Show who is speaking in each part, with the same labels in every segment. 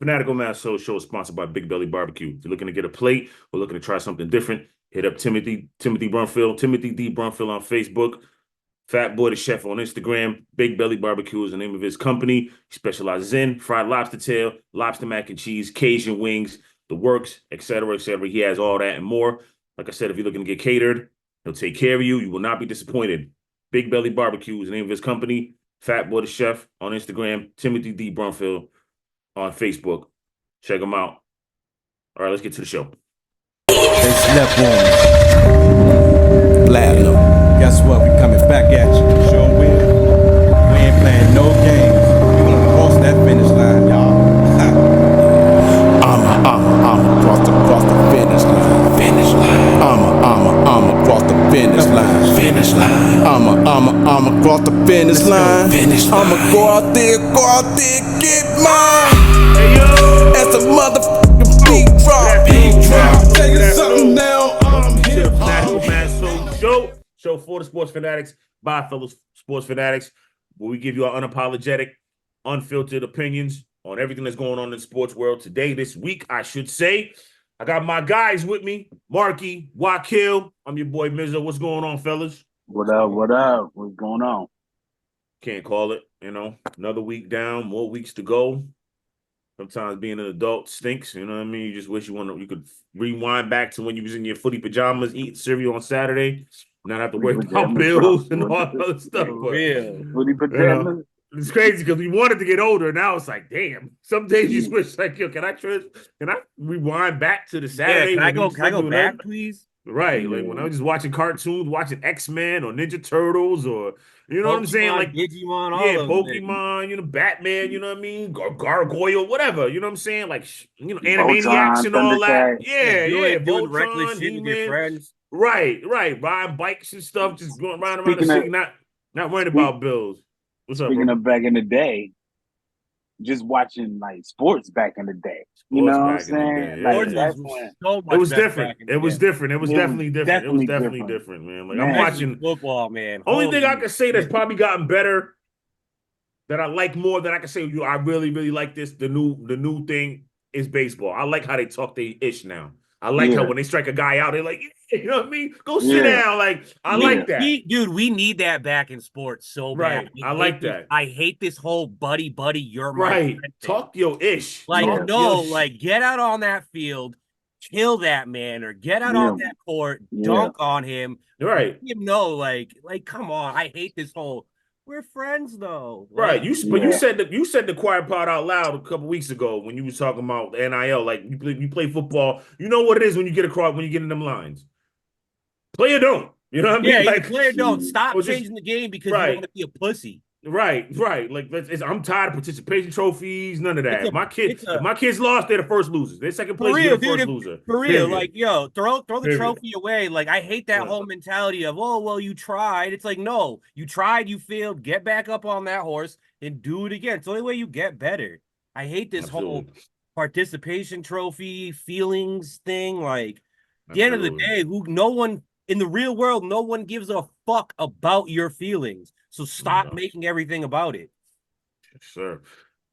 Speaker 1: Fanatical Massholes show is sponsored by Big Belly Barbecue. If you're looking to get a plate or looking to try something different, hit up Timothy Brunfield, Timothy D. Brunfield on Facebook, Fat Boy the Chef on Instagram. Big Belly Barbecue is the name of his company. He specializes in fried lobster tail, lobster mac and cheese, Cajun wings, the works, etc., etc. He has all that and more. Like I said, if you're looking to get catered, he'll take care of you. You will not be disappointed. Big Belly Barbecue is the name of his company. Fat Boy the Chef on Instagram. Timothy D. Brunfield on Facebook. Check them out. All right, let's get to the show.
Speaker 2: They slept on platinum. Guess what? We coming back at you. Sure will. We ain't playing no games. We gonna cross that finish line, y'all. I'm cross the finish line. Finish line. I'm cross the finish line. Finish line. I'm cross the finish line. Finish line. I'ma go out there, get mine.
Speaker 1: Hey yo,
Speaker 2: As a motherfucking beat drop. Tell you something now. I'm here.
Speaker 1: Fanatical Massholes show for the sports fanatics by fellow sports fanatics, where we give you our unapologetic, unfiltered opinions on everything that's going on in the sports world today, this week, I should say. I got my guys with me, Marky, Wakil. I'm your boy Mizzo. What's going on, fellas?
Speaker 3: What up? What up? What's going on?
Speaker 1: Can't call it, another week down, more weeks to go. Sometimes being an adult stinks, you know what I mean? You just wish you could rewind back to when you was in your footy pajamas eating cereal on Saturday, not have to worry about bills and all that other stuff.
Speaker 3: Footy pajamas.
Speaker 1: It's crazy because we wanted to get older. Now it's like, damn. Some days you just wish, like, yo, can I rewind back to the Saturday?
Speaker 4: Yeah, can I go back, please?
Speaker 1: Right, like when I was just watching cartoons, watching X-Men or Ninja Turtles or you know
Speaker 4: Pokemon,
Speaker 1: what I'm saying, like
Speaker 4: Digimon, all
Speaker 1: yeah,
Speaker 4: of
Speaker 1: Pokemon, Batman, you know what I mean, Gargoyle, whatever, you know what I'm saying, like Animaniacs
Speaker 3: Voltron,
Speaker 1: and all that,
Speaker 3: Thundercat.
Speaker 1: yeah,
Speaker 4: doing reckless
Speaker 1: Voltron,
Speaker 4: shit with your
Speaker 1: He-Man,
Speaker 4: friends.
Speaker 1: right, riding bikes and stuff, just going around the
Speaker 3: Speaking
Speaker 1: city,
Speaker 3: of-
Speaker 1: not worrying about bills. What's up,
Speaker 3: Speaking
Speaker 1: bro?
Speaker 3: of back in the day, just watching like sports back in the day. You know
Speaker 1: Sports
Speaker 3: what I'm
Speaker 1: back in the
Speaker 3: saying?
Speaker 1: day,
Speaker 3: Like
Speaker 4: Sports
Speaker 1: yeah.
Speaker 3: that's
Speaker 4: was
Speaker 3: when
Speaker 4: so
Speaker 1: It
Speaker 4: much
Speaker 1: was
Speaker 4: better
Speaker 1: different.
Speaker 4: back in
Speaker 1: It
Speaker 4: the
Speaker 1: was
Speaker 4: day.
Speaker 1: different. It was
Speaker 3: It was
Speaker 1: definitely different. It was
Speaker 3: definitely
Speaker 1: definitely
Speaker 3: different.
Speaker 1: different, man. Like I'm
Speaker 3: Man.
Speaker 1: watching.
Speaker 4: Football, man.
Speaker 1: Only thing I
Speaker 4: Holy
Speaker 1: can say that's
Speaker 4: shit.
Speaker 1: probably gotten better, that I like more, that I can say I really, really like this. The new thing is baseball. I like how they talk their ish now. I like how
Speaker 3: Yeah,
Speaker 1: when they strike a guy out, they're like, yeah, you know what I mean? Go sit
Speaker 3: yeah,
Speaker 1: down. Like, I
Speaker 3: yeah.
Speaker 1: like that.
Speaker 4: We need that back in sports so bad.
Speaker 1: Right. I like that.
Speaker 4: I hate this whole buddy, you're my
Speaker 1: Right.
Speaker 4: friend thing.
Speaker 1: Talk your ish.
Speaker 4: Like,
Speaker 3: Yeah.
Speaker 1: Talk
Speaker 4: no,
Speaker 1: your
Speaker 4: like get out on that field, kill that man, or get out
Speaker 3: Yeah,
Speaker 4: on that court,
Speaker 3: yeah.
Speaker 4: dunk on him.
Speaker 1: Right.
Speaker 4: Let him know, like, come on. I hate this whole. We're friends though.
Speaker 1: Right.
Speaker 4: Like,
Speaker 1: But
Speaker 3: Yeah.
Speaker 1: you said the quiet part out loud a couple weeks ago when you was talking about the NIL. Like you play football. You know what it is when you get in them lines. Play or don't. You know what I mean?
Speaker 4: yeah, either
Speaker 1: Like
Speaker 4: play or don't. Stop
Speaker 1: or just
Speaker 4: changing the game because you
Speaker 1: right.
Speaker 4: want to be a pussy.
Speaker 1: Right. Like I'm tired of participation trophies, none of that. If my kids lost, they're the first losers. They're second
Speaker 4: For
Speaker 1: place,
Speaker 4: real,
Speaker 1: we're the first
Speaker 4: dude.
Speaker 1: loser.
Speaker 4: For real,
Speaker 1: Period.
Speaker 4: like, yo, throw the
Speaker 1: Period.
Speaker 4: trophy away. Like, I hate that
Speaker 1: Right.
Speaker 4: whole mentality of, oh, well, you tried. It's like, no, you tried, you failed. Get back up on that horse and do it again. It's the only way you get better. I hate this whole
Speaker 1: Absolutely.
Speaker 4: participation trophy feelings thing. Like, at the end of the
Speaker 1: Absolutely.
Speaker 4: day, no one in the real world, no one gives a fuck about your feelings. So stop making everything about it.
Speaker 1: Yes, sir.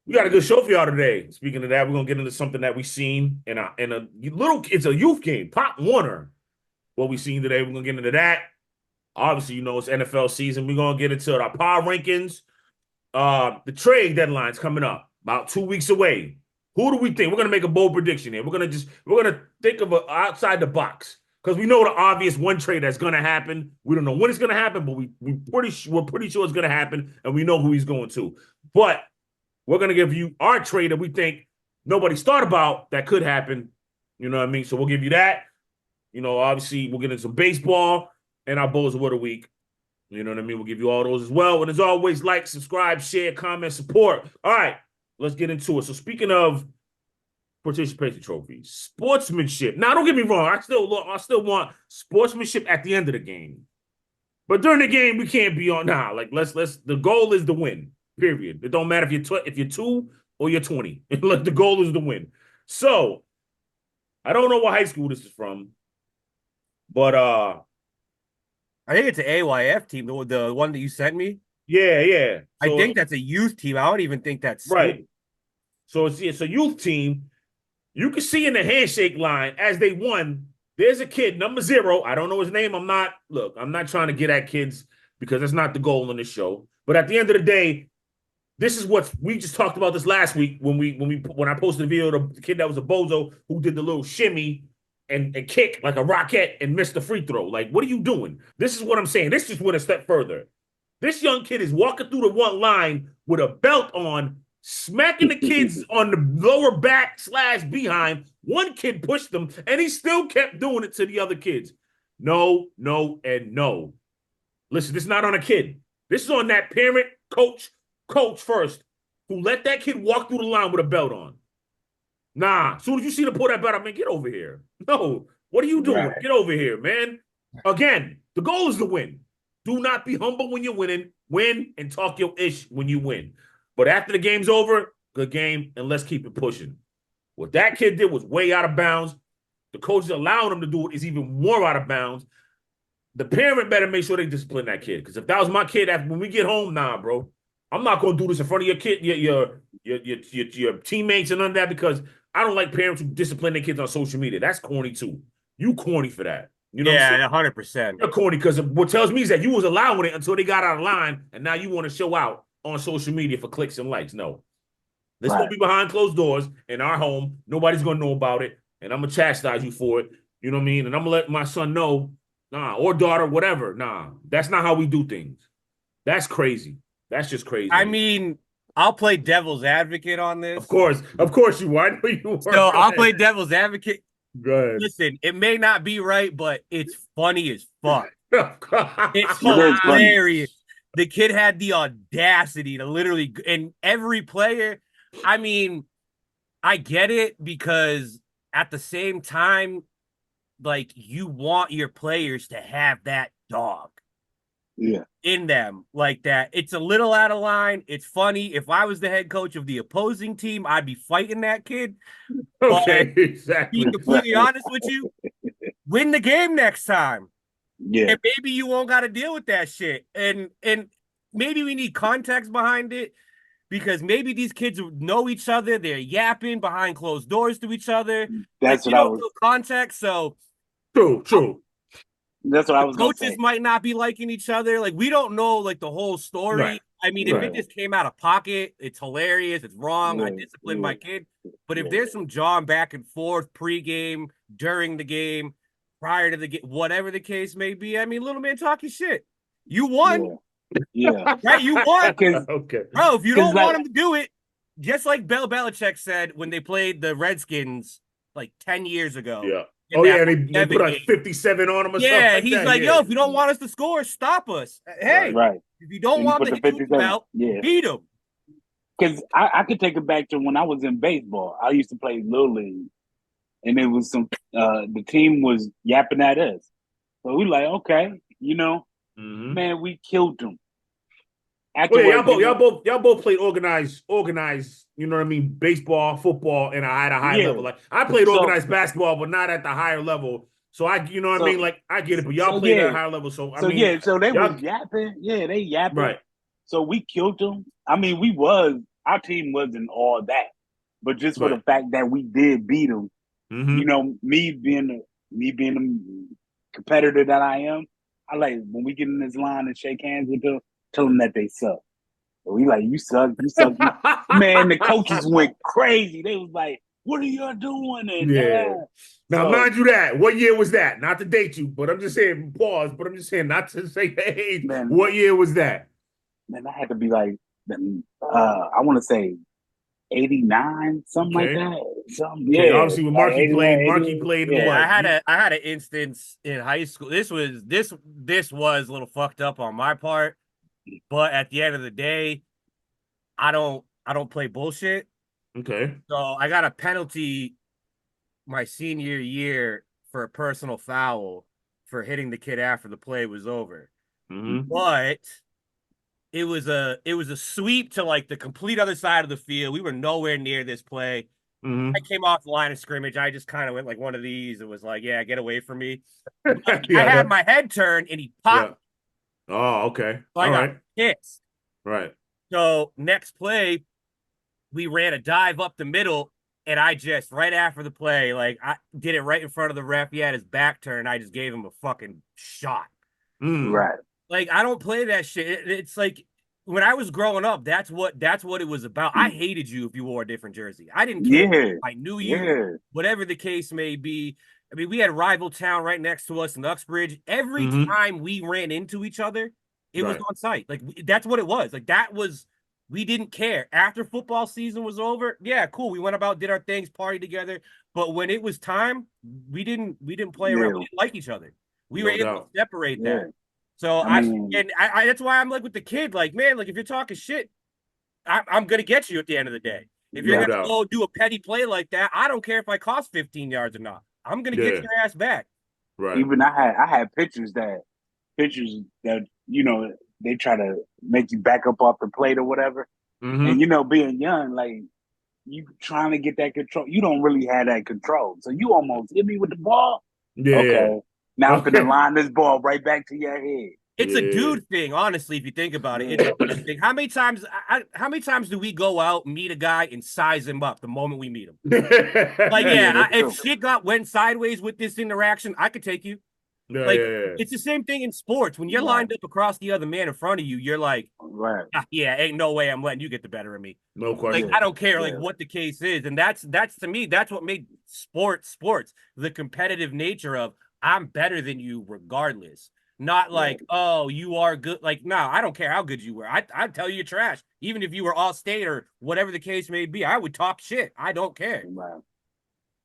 Speaker 1: We got a good show for y'all today. Speaking of that, we're gonna get into something that we seen in a little. It's a youth game, Pop Warner. What we seen today, we're gonna get into that. Obviously, it's NFL season. We're gonna get into our power rankings. The trade deadline's coming up about 2 weeks away. Who do we think? We're gonna make a bold prediction here. We're gonna think of outside the box because we know the obvious one trade that's gonna happen. We don't know when it's gonna happen, but we're pretty sure it's gonna happen, and we know who he's going to. But we're going to give you our trade that we think nobody's thought about that could happen. You know what I mean? So we'll give you that. Obviously, we'll get into some baseball and our Bozo of the Week. You know what I mean? We'll give you all those as well. And as always, like, subscribe, share, comment, support. All right, let's get into it. So speaking of participation trophies, sportsmanship. Now, don't get me wrong. I still want sportsmanship at the end of the game. But during the game, we can't be on. Nah, like let's. The goal is to win. Period. It don't matter if you're 2 or you're 20. The goal is to win. So I don't know what high school this is from, but
Speaker 4: I think it's an AYF team, the one that you sent me.
Speaker 1: yeah.
Speaker 4: I
Speaker 1: So,
Speaker 4: think that's a youth team. I don't even think that's school.
Speaker 1: right. So it's a youth team. You can see in the handshake line as they won, there's a kid, number 0. I don't know his name. I'm not trying to get at kids because that's not the goal on this show. But at the end of the day, this is what we just talked about this last week when I posted the video of the kid that was a bozo who did the little shimmy and kick like a rocket and missed the free throw. Like, what are you doing? This is what I'm saying. This just went a step further. This young kid is walking through the one line with a belt on, smacking the kids on the lower back / behind. One kid pushed him, and he still kept doing it to the other kids. No, and no. Listen, this is not on a kid. This is on that parent, coach first, who let that kid walk through the line with a belt on. Nah, as soon as you see the pull that belt, I mean, get over here. No, what are you doing? Right. Get over here, man. Again, the goal is to win. Do not be humble when you're winning. Win and talk your ish when you win. But after the game's over, good game, and let's keep it pushing. What that kid did was way out of bounds. The coach is allowing him to do it is even more out of bounds. The parent better make sure they discipline that kid. Because if that was my kid, when we get home, nah, bro. I'm not going to do this in front of your kid, your teammates and none of that, because I don't like parents who discipline their kids on social media. That's corny too. You corny for that. You know
Speaker 4: yeah, 100%.
Speaker 1: You're corny because what tells me is that you was allowing it until they got out of line, and now you want to show out on social media for clicks and likes. No. This will be behind closed doors in our home. Nobody's going to know about it, and I'm going to chastise you for it. You know what I mean? And I'm going to let my son know, nah, or daughter, whatever. Nah, that's not how we do things. That's crazy. That's just crazy.
Speaker 4: I mean, I'll play devil's advocate on this.
Speaker 1: Of course you are. I know you are.
Speaker 4: So I'll play devil's advocate.
Speaker 1: Go ahead.
Speaker 4: Listen, it may not be right, but it's funny as fuck. It's hilarious. The kid had the audacity to literally, and every player, I mean, I get it because at the same time, like, you want your players to have that dog.
Speaker 3: Yeah.
Speaker 4: In them like that. It's a little out of line. It's funny. If I was the head coach of the opposing team, I'd be fighting that kid.
Speaker 1: Okay, exactly.
Speaker 4: Being completely honest with you, win the game next time.
Speaker 3: Yeah.
Speaker 4: And maybe you won't got to deal with that shit. And maybe we need context behind it because maybe these kids know each other. They're yapping behind closed doors to each other.
Speaker 3: That's
Speaker 4: like,
Speaker 3: what I was.
Speaker 4: Context. So
Speaker 1: true.
Speaker 3: That's what I was going to say.
Speaker 4: Coaches might not be liking each other. Like, we don't know, like, the whole story.
Speaker 1: Right.
Speaker 4: I mean, if it just came out of pocket, it's hilarious. It's wrong. I disciplined my kid. But if there's some jawing back and forth pre-game, during the game, prior to the game, whatever the case may be, I mean, little man talking shit. You won.
Speaker 3: Yeah.
Speaker 4: Right? You won.
Speaker 1: Okay.
Speaker 4: Bro, if you don't want him to do it, just like Bill Belichick said when they played the Redskins like 10 years ago.
Speaker 1: Yeah. Oh, yeah, and they put like 57 on him or something.
Speaker 4: Yeah, he's like, yo, if you don't want us to score, stop us. Hey, if you don't want to hit you out, beat him.
Speaker 3: Because I could take it back to when I was in baseball. I used to play Little League, and it was the team was yapping at us. So we like, okay, man, we killed them.
Speaker 1: Y'all both played organized, you know what I mean, baseball, football, and at a high level. Like, I played organized basketball, but not at the higher level. So I mean, like, I get it, but y'all played at a higher level. So I mean,
Speaker 3: so they was yapping. Yeah, they yapping.
Speaker 1: Right.
Speaker 3: So we killed them. I mean, our team wasn't all that, but just for the fact that we did beat them, me being the competitor that I am, I like when we get in this line and shake hands with them, tell them that they suck. So we like, you suck. Man, the coaches went crazy. They was like, what are y'all doing? And
Speaker 1: Now, mind you what year was that? Not to date you, but I'm just saying, pause, but I'm just saying, not to say, hey, man, what year was that?
Speaker 3: Man, I had to be like, I want to say 89, something like that.
Speaker 1: Obviously, when Marky played.
Speaker 4: Yeah, I had an instance in high school. This was a little fucked up on my part, but at the end of the day, I don't play bullshit.
Speaker 1: Okay.
Speaker 4: So I got a penalty my senior year for a personal foul for hitting the kid after the play was over.
Speaker 1: Mm-hmm.
Speaker 4: But it was a sweep to like the complete other side of the field. We were nowhere near this play.
Speaker 1: Mm-hmm.
Speaker 4: I came off the line of scrimmage. I just kind of went like one of these. It was like, yeah, get away from me. I had my head turned and he popped.
Speaker 1: Yeah. Oh, okay.
Speaker 4: So I got pissed.
Speaker 1: Right.
Speaker 4: So next play, we ran a dive up the middle, and I just right after the play, like I did it right in front of the ref. He had his back turned. I just gave him a fucking shot.
Speaker 3: Right.
Speaker 4: Like I don't play that shit. It's like when I was growing up, that's what it was about. I hated you if you wore a different jersey. I didn't care.
Speaker 3: Yeah.
Speaker 4: I knew you, whatever the case may be. I mean, we had rival town right next to us in Uxbridge. Every time we ran into each other, it was on site. Like that's what it was. Like that was we didn't care. After football season was over, yeah, cool. We went about, did our things, partied together. But when it was time, we didn't play around. We didn't like each other. We were able to separate that. So I that's why I'm like with the kid, like, man, like if you're talking shit, I'm gonna get you at the end of the day. If you're gonna go do a petty play like that, I don't care if I cost 15 yards or not. I'm gonna get your ass back.
Speaker 3: Right. Even I had pictures that you know they try to make you back up off the plate or whatever, and you know being young, like you trying to get that control, you don't really have that control, so you almost hit me with the ball. Okay, now I'm gonna line this ball right back to your head.
Speaker 4: It's a dude thing, honestly. If you think about it, it's a dude thing. How many times do we go out, meet a guy, and size him up the moment we meet him? Like, if shit went sideways with this interaction, I could take you. It's the same thing in sports. When you're lined up across the other man in front of you, you're like, ain't no way I'm letting you get the better of me.
Speaker 1: No question.
Speaker 4: Like, I don't care like what the case is, and that's to me, that's what made sports. The competitive nature of I'm better than you regardless. Not like, oh, you are good. Like, no, I don't care how good you were. I'd tell you you're trash. Even if you were all state or whatever the case may be, I would talk shit. I don't care.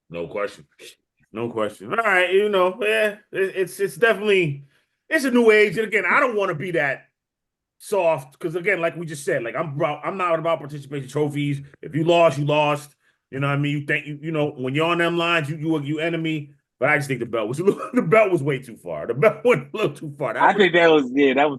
Speaker 1: No question. No question. All right, it's definitely it's a new age. And again, I don't want to be that soft because again, like we just said, like I'm not about participation trophies. If you lost, you lost. You know what I mean? You think when you're on them lines, you enemy. But I just think the belt was way too far. The belt went a little too far.
Speaker 3: I think that was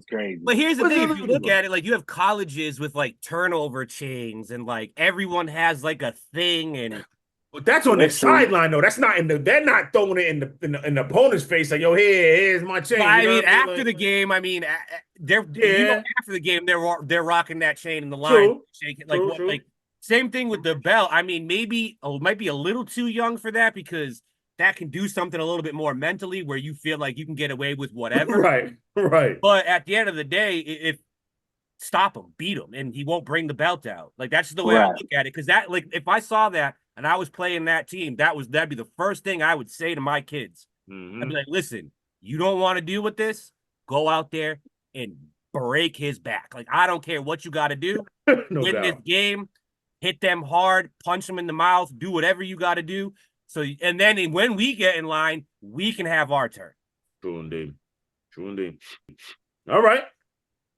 Speaker 3: crazy.
Speaker 4: But here's the thing: if you look at it, like you have colleges with like turnover chains, and like everyone has like a thing, and
Speaker 1: but that's on the sideline though. That's not they're not throwing it in the opponent's face like, yo, here's my chain.
Speaker 4: I mean, after the game, after the game, they're rocking that chain in the line, shaking like same thing with the belt. I mean, maybe might be a little too young for that because that can do something a little bit more mentally where you feel like you can get away with whatever.
Speaker 1: Right.
Speaker 4: But at the end of the day, if stop him, beat him, and he won't bring the belt out. Like that's just the way I look at it. Because that, like, if I saw that and I was playing that team, that'd be the first thing I would say to my kids. I'd be like, listen, you don't want to deal with this? Go out there and break his back. Like, I don't care what you got to do. Win this game, hit them hard, punch them in the mouth, do whatever you got to do. So, and then when we get in line, we can have our turn.
Speaker 1: True indeed. All right.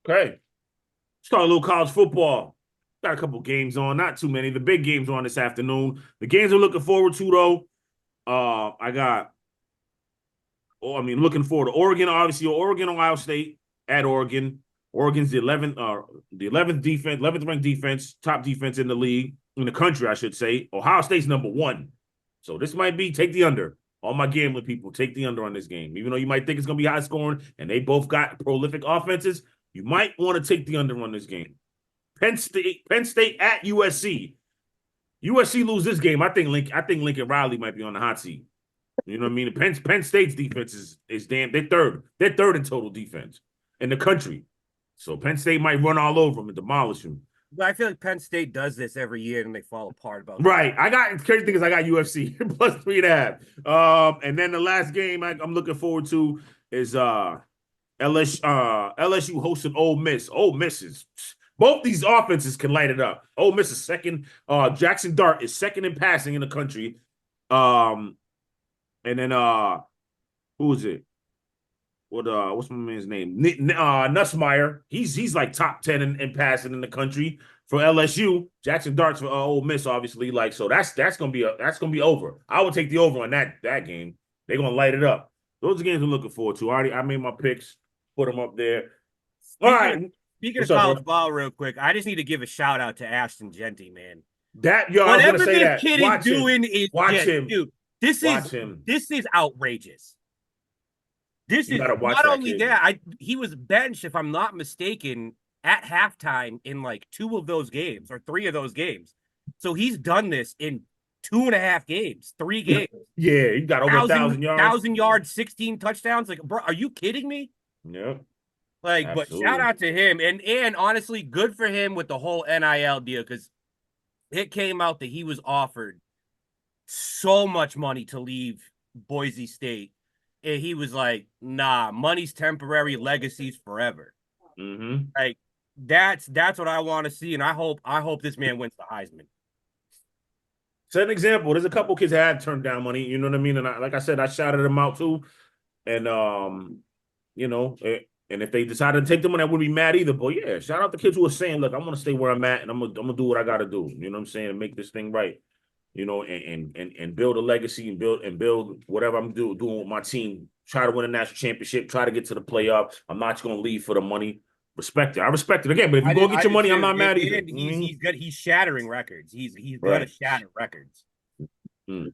Speaker 1: Okay. Let's talk a little college football. Got a couple games on, not too many. The big games on this afternoon. The games I'm looking forward to, though. Looking forward to Oregon, obviously. Oregon, Ohio State at Oregon. Oregon's the 11th ranked defense, top defense in the league, in the country, I should say. Ohio State's number 1. So this might be take the under. All my gambling people, take the under on this game. Even though you might think it's going to be high scoring and they both got prolific offenses, you might want to take the under on this game. Penn State at USC. USC lose this game. I think Lincoln Riley might be on the hot seat. You know what I mean? Penn State's defense is damn. They're third. They're third in total defense in the country. So Penn State might run all over them and demolish them.
Speaker 4: But I feel like Penn State does this every year and they fall apart about
Speaker 1: right. The crazy thing is I got UFC plus 3.5. And then the last game I'm looking forward to is LSU hosting Ole Miss. Ole Miss is both these offenses can light it up. Ole Miss is second. Jackson Dart is second in passing in the country. And then who is it? What's my man's name? Nussmeier. He's like top 10 in passing in the country for LSU. Jackson Dart's for Ole Miss, obviously. Like, so that's gonna be over. I would take the over on that game. They're gonna light it up. Those are games I'm looking forward to. I made my picks, put them up there. All right.
Speaker 4: Speaking of college ball, real quick, I just need to give a shout out to Ashton Genty, man.
Speaker 1: Whatever this
Speaker 4: kid is doing is
Speaker 1: watch him,
Speaker 4: dude. This is outrageous. This is not only that. He was benched, if I'm not mistaken, at halftime in like 2 of those games or 3 of those games. So he's done this in 2.5 games, 3 games.
Speaker 1: Yeah, he got over 1,000 yards.
Speaker 4: 1,000 yards, 16 touchdowns. Like, bro, are you kidding me?
Speaker 1: Yeah.
Speaker 4: Like,
Speaker 1: Absolutely.
Speaker 4: but shout out to him. And honestly, good for him with the whole NIL deal, because it came out that he was offered so much money to leave Boise State. And he was like, nah, money's temporary, legacy's forever.
Speaker 1: Mm-hmm.
Speaker 4: Like, that's what I want to see. And I hope this man wins the Heisman.
Speaker 1: Set an example. There's a couple kids that had turned down money, you know what I mean? And like I said, I shouted them out too. And you know, and if they decided to take the money, I wouldn't be mad either. But yeah, shout out the kids who are saying, look, I want to stay where I'm at, and I'm gonna do what I gotta do. You know what I'm saying? And make this thing right. You know, and build a legacy and build whatever I'm doing with my team. Try to win a national championship, try to get to the playoff. I'm not just gonna leave for the money. Respect it. I respect it again, but if you go get your money, I'm not mad either.
Speaker 4: He's good. He's shattering records. He's gonna shatter records.
Speaker 1: Because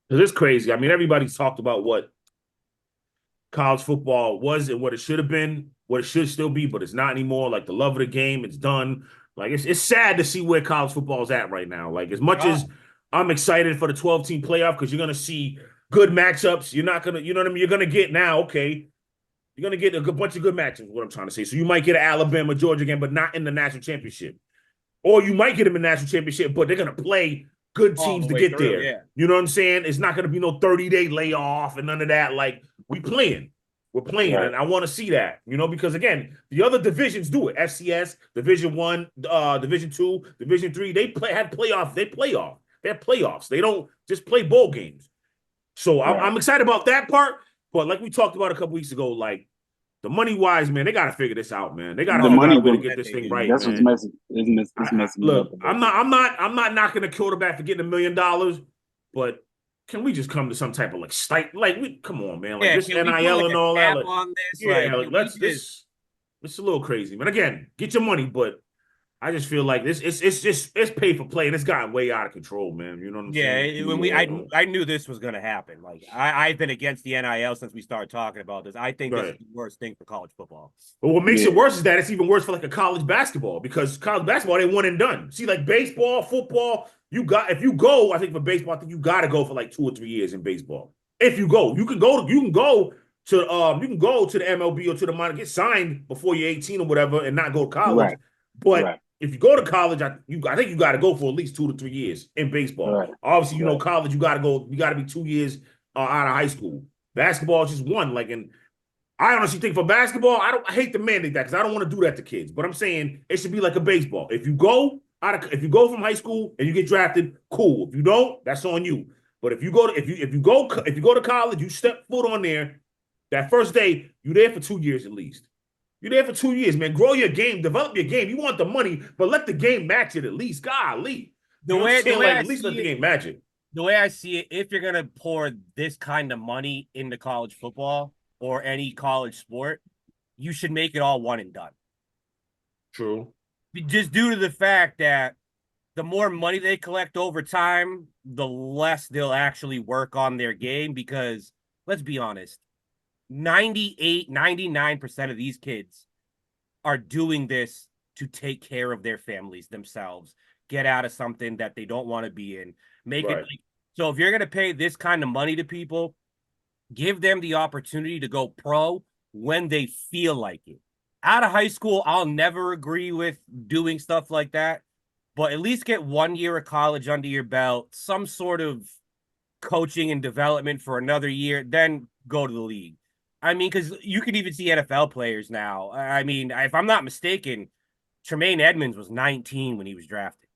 Speaker 1: it's crazy. I mean, everybody's talked about what college football was and what it should have been, what it should still be, but it's not anymore. Like the love of the game, it's done. Like it's sad to see where college football is at right now. Like as much as I'm excited for the 12-team playoff because you're gonna see good matchups, you're not gonna, you know what I mean? You're gonna get now, okay. You're going to get a bunch of good matches, what I'm trying to say. So you might get an Alabama, Georgia game, but not in the national championship. Or you might get them in the national championship, but they're going to play good teams to get there. Yeah. You know what I'm saying? It's not going to be no 30-day layoff and none of that. Like, we're playing, and I want to see that, you know, because, again, the other divisions do it. FCS, Division I, Division II, Division III, they have playoffs. They have playoffs. They don't just play bowl games. So I'm excited about that part. But like we talked about a couple weeks ago, like the money wise, man, they got to figure this out, man. They got to figure out a way to get this thing right.
Speaker 3: That's
Speaker 1: man.
Speaker 3: what's messing.
Speaker 1: Look, I'm not knocking the quarterback for getting $1 million, but can we just come to some type of come on, man, like this NIL and all that. Like,
Speaker 4: on this,
Speaker 1: let's this. It's a little crazy, man. Again, get your money, but I just feel like it's pay for play, and it's gotten way out of control, man. You know what I'm saying?
Speaker 4: Yeah, when I knew this was going to happen. Like I've been against the NIL since we started talking about this. I think this is the worst thing for college football.
Speaker 1: But what makes it worse is that it's even worse for like a college basketball, because college basketball they one and done. See, like baseball, football, if you go, I think for baseball, I think you got to go for like 2 or 3 years in baseball. If you go, you can go to the MLB or to the minor, get signed before you're 18 or whatever, and not go to college. But if you go to college, I think you got to go for at least 2 to 3 years in baseball. Obviously, you know, college, you got to go. You got to be 2 years out of high school. Basketball is just one. Like, and I honestly think for basketball, I hate to mandate that because I don't want to do that to kids. But I'm saying it should be like a baseball. If you go from high school and you get drafted, cool. If you don't, that's on you. But if you go to college, you step foot on there. That first day, you're there for 2 years at least. You're there for 2 years, man. Grow your game, develop your game. You want the money, but let the game match it at least. Golly. At least let the game match it.
Speaker 4: The way I see it, if you're gonna pour this kind of money into college football or any college sport, you should make it all one and done.
Speaker 1: True.
Speaker 4: Just due to the fact that the more money they collect over time, the less they'll actually work on their game, because let's be honest, 99% of these kids are doing this to take care of their families themselves, get out of something that they don't want to be in, make it. So if you're going to pay this kind of money to people, give them the opportunity to go pro when they feel like it. Out of high school, I'll never agree with doing stuff like that, but at least get 1 year of college under your belt, some sort of coaching and development for another year, then go to the league. I mean, because you can even see NFL players now. I mean, if I'm not mistaken, Tremaine Edmonds was 19 when he was drafted.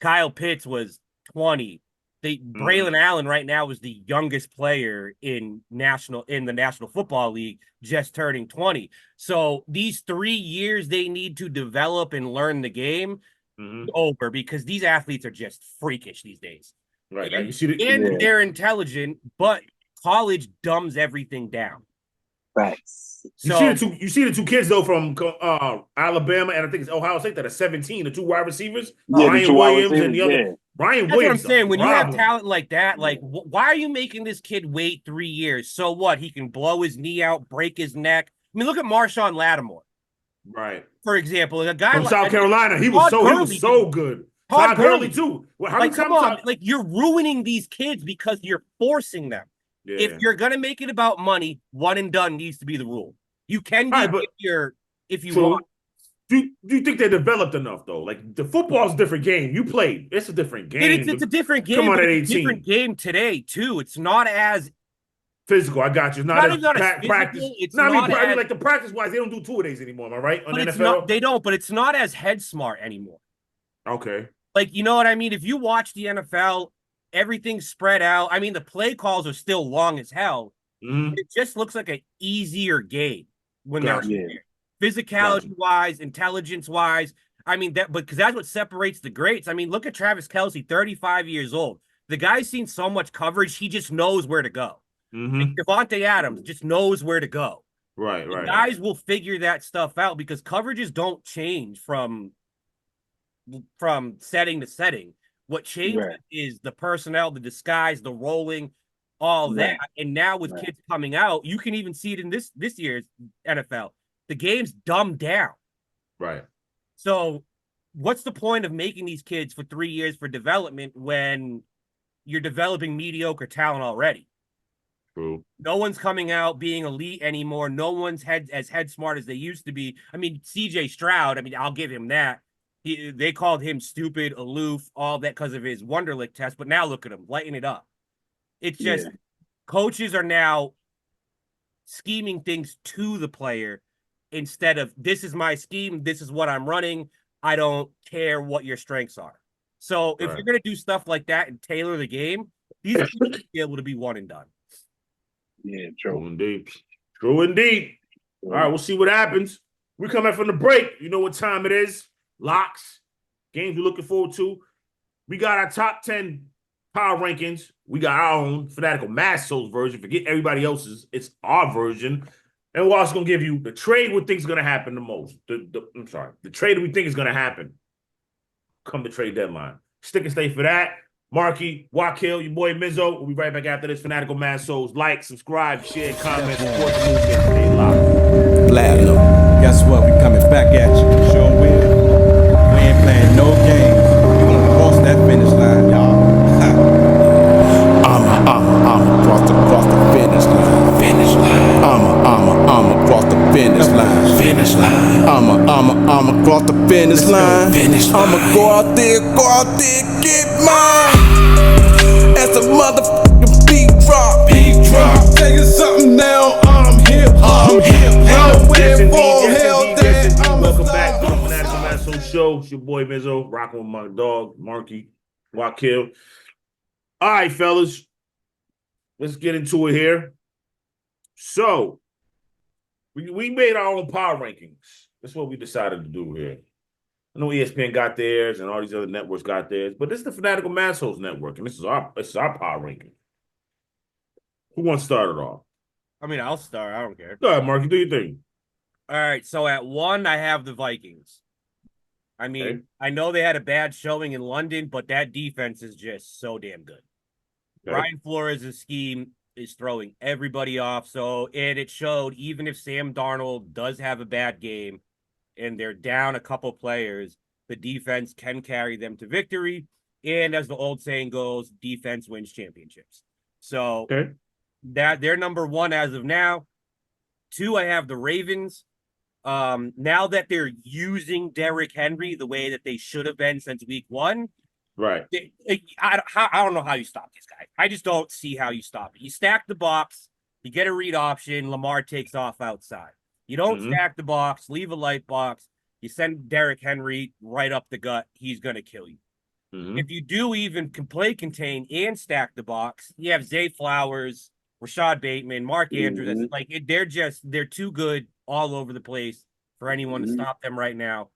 Speaker 4: Kyle Pitts was 20. Braylon Allen right now is the youngest player in the National Football League, just turning 20. So these 3 years they need to develop and learn the game over, because these athletes are just freakish these days.
Speaker 1: Right.
Speaker 4: And they're intelligent, but college dumbs everything down.
Speaker 3: Facts.
Speaker 1: You see the two kids though from Alabama, and I think it's Ohio State, that are 17, the 2 wide receivers, Ryan Williams and the other. Ryan
Speaker 4: That's
Speaker 1: Williams.
Speaker 4: What I'm saying. When you have talent like that, like why are you making this kid wait 3 years? So what? He can blow his knee out, break his neck. I mean, look at Marshawn Lattimore.
Speaker 1: Right.
Speaker 4: For example, a guy
Speaker 1: from South Carolina, he was so good. Todd Gurley too. Well, how many
Speaker 4: come
Speaker 1: times?
Speaker 4: on, like you're ruining these kids because you're forcing them.
Speaker 1: Yeah.
Speaker 4: If you're gonna make it about money, one and done needs to be the rule. You can be if you want.
Speaker 1: Do you think they're developed enough though? Like the football's a different game. You played. It's a different game.
Speaker 4: It's a different game.
Speaker 1: Come on,
Speaker 4: but
Speaker 1: at 18.
Speaker 4: It's a different game today too. It's not as
Speaker 1: physical. I got you. Not
Speaker 4: even
Speaker 1: practice.
Speaker 4: It's
Speaker 1: no,
Speaker 4: not
Speaker 1: I mean, like the practice wise, they don't do 2-a-days anymore. Am I right? On
Speaker 4: but
Speaker 1: the
Speaker 4: it's
Speaker 1: NFL,
Speaker 4: not. They don't. But it's not as head smart anymore.
Speaker 1: Okay.
Speaker 4: Like you know what I mean? If you watch the NFL, everything's spread out. I mean, the play calls are still long as hell.
Speaker 1: Mm-hmm.
Speaker 4: It just looks like an easier game when
Speaker 1: Gotcha.
Speaker 4: they're physicality wise, intelligence wise. I mean that, because that's what separates the greats. I mean, look at Travis Kelce, 35 years old. The guy's seen so much coverage, he just knows where to go.
Speaker 1: Mm-hmm.
Speaker 4: Like Devontae Adams just knows where to go.
Speaker 1: Right.
Speaker 4: Guys will figure that stuff out because coverages don't change from setting to setting. What changes is the personnel, the disguise, the rolling, all that. And now with kids coming out, you can even see it in this year's NFL. The game's dumbed down.
Speaker 1: Right.
Speaker 4: So what's the point of making these kids for 3 years for development when you're developing mediocre talent already?
Speaker 1: True.
Speaker 4: No one's coming out being elite anymore. No one's head smart as they used to be. I mean, CJ Stroud, I mean, I'll give him that. They called him stupid, aloof, all that because of his Wonderlic test. But now look at him, lighting it up. It's just coaches are now scheming things to the player instead of this is my scheme, this is what I'm running. I don't care what your strengths are. So if you're going to do stuff like that and tailor the game, these are going to be able to be one and done.
Speaker 3: Yeah, true.
Speaker 1: True indeed. All right, we'll see what happens. We're coming from the break. You know what time it is. Locks. Games we're looking forward to. We got our top 10 power rankings. We got our own Fanatical Massholes version. Forget everybody else's. It's our version. And we're also going to give you the trade we think is going to happen the most. The trade we think is going to happen come the trade deadline. Stick and stay for that. Marky, Wakil, your boy Mizzo. We'll be right back after this. Fanatical Massholes. Like, subscribe, share, comment, support the movement. Stay locked.
Speaker 2: Platinum. Guess what? We coming back at you. Sure will. We ain't playing no games. We gonna cross that finish line, y'all. I'ma cross the finish line. Finish line. I'ma cross the finish line. Finish line. I'ma cross the finish line. Finish line. I'ma go out there, get mine. As a motherfucking beat drop. Tell you something now, I'm hip hop.
Speaker 1: Welcome back to the Fanatical Massholes Show. It's your boy Mizzo, rocking with my dog, Marky, Wakil. All right, fellas. Let's get into it here. So, we made our own power rankings. That's what we decided to do here. I know ESPN got theirs and all these other networks got theirs, but this is the Fanatical Massholes Network, and this is our power ranking. Who wants to start it off?
Speaker 4: I mean, I'll start. I don't care.
Speaker 1: Go ahead, Marky. Do your thing.
Speaker 4: All right. So at 1, I have the Vikings. I mean, I know they had a bad showing in London, but that defense is just so damn good. Okay. Brian Flores' scheme is throwing everybody off. And it showed even if Sam Darnold does have a bad game and they're down a couple players, the defense can carry them to victory. And as the old saying goes, defense wins championships. So that they're number 1 as of now. 2, I have the Ravens. Now that they're using Derrick Henry the way that they should have been since week 1,
Speaker 1: right?
Speaker 4: I don't know how you stop this guy. I just don't see how you stop it. You stack the box, you get a read option, Lamar takes off outside. You don't stack the box, leave a light box. You send Derrick Henry right up the gut. He's going to kill you. If you do even play contain and stack the box, you have Zay Flowers, Rashad Bateman, Mark Andrews. Like they're too good all over the place for anyone to stop them right now.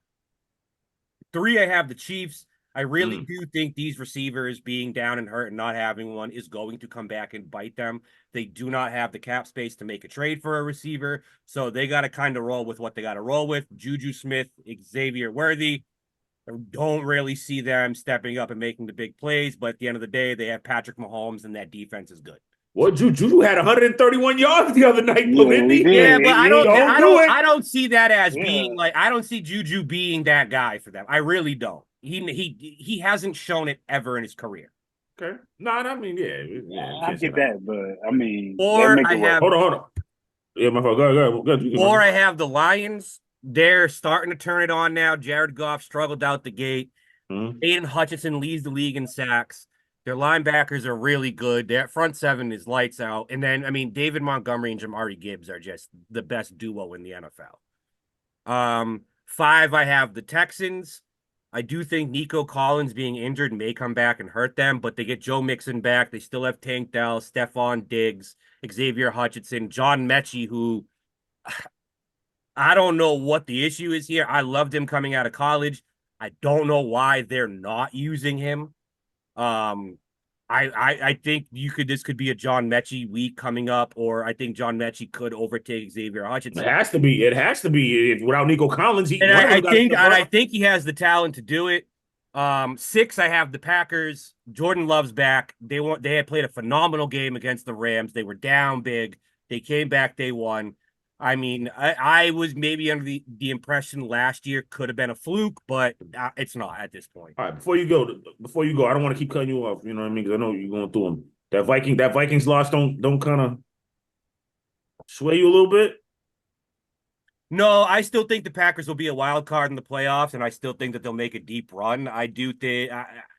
Speaker 4: 3, I have the Chiefs. I really do think these receivers being down and hurt and not having one is going to come back and bite them. They do not have the cap space to make a trade for a receiver, so they got to kind of roll with what they got to roll with. Juju Smith, Xavier Worthy. I don't really see them stepping up and making the big plays, but at the end of the day, they have Patrick Mahomes, and that defense is good.
Speaker 1: Well, Juju had 131 yards the other night,
Speaker 4: Yeah, but I don't see that as being like, I don't see Juju being that guy for them. I really don't. He hasn't shown it ever in his career.
Speaker 1: Okay. No, I mean, yeah.
Speaker 3: I get that, but I mean, they'll
Speaker 4: Or
Speaker 3: make
Speaker 4: I
Speaker 3: it work.
Speaker 4: have
Speaker 1: Hold on. Yeah, my fault. Go ahead.
Speaker 4: Or I have the Lions. They're starting to turn it on now. Jared Goff struggled out the gate.
Speaker 1: Mm-hmm.
Speaker 4: Aiden Hutchinson leads the league in sacks. Their linebackers are really good. Their front seven is lights out. And then, I mean, David Montgomery and Jamari Gibbs are just the best duo in the NFL. 5, I have the Texans. I do think Nico Collins being injured may come back and hurt them, but they get Joe Mixon back. They still have Tank Dell, Stephon Diggs, Xavier Hutchinson, John Mechie, who I don't know what the issue is here. I loved him coming out of college. I don't know why they're not using him. I think this could be a John Mechie week coming up, or I think John Mechie could overtake Xavier Hutchinson.
Speaker 1: It has to be. Without Nico Collins,
Speaker 4: I think he has the talent to do it. 6, I have the Packers. Jordan Love's back. They had played a phenomenal game against the Rams. They were down big. They came back. They won. I mean, I was maybe under the impression last year could have been a fluke, but it's not at this point.
Speaker 1: All right, before you go, I don't want to keep cutting you off. You know what I mean? Because I know you're going through them. That Vikings loss don't kind of sway you a little bit.
Speaker 4: No, I still think the Packers will be a wild card in the playoffs, and I still think that they'll make a deep run. I do think,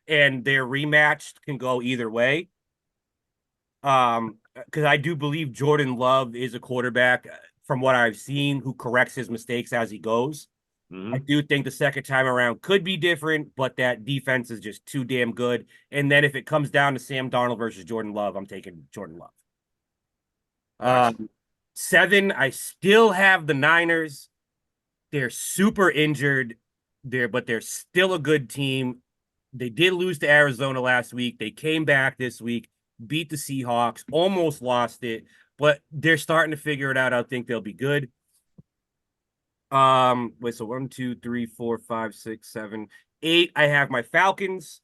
Speaker 4: and their rematch can go either way. Because I do believe Jordan Love is a quarterback, from what I've seen, who corrects his mistakes as he goes. Mm-hmm. I do think the second time around could be different, but that defense is just too damn good. And then if it comes down to Sam Darnold versus Jordan Love, I'm taking Jordan Love. 7, I still have the Niners. They're super injured but they're still a good team. They did lose to Arizona last week. They came back this week, beat the Seahawks, almost lost it, but they're starting to figure it out. I think they'll be good. So 1, 2, 3, 4, 5, 6, 7, 8. I have my Falcons.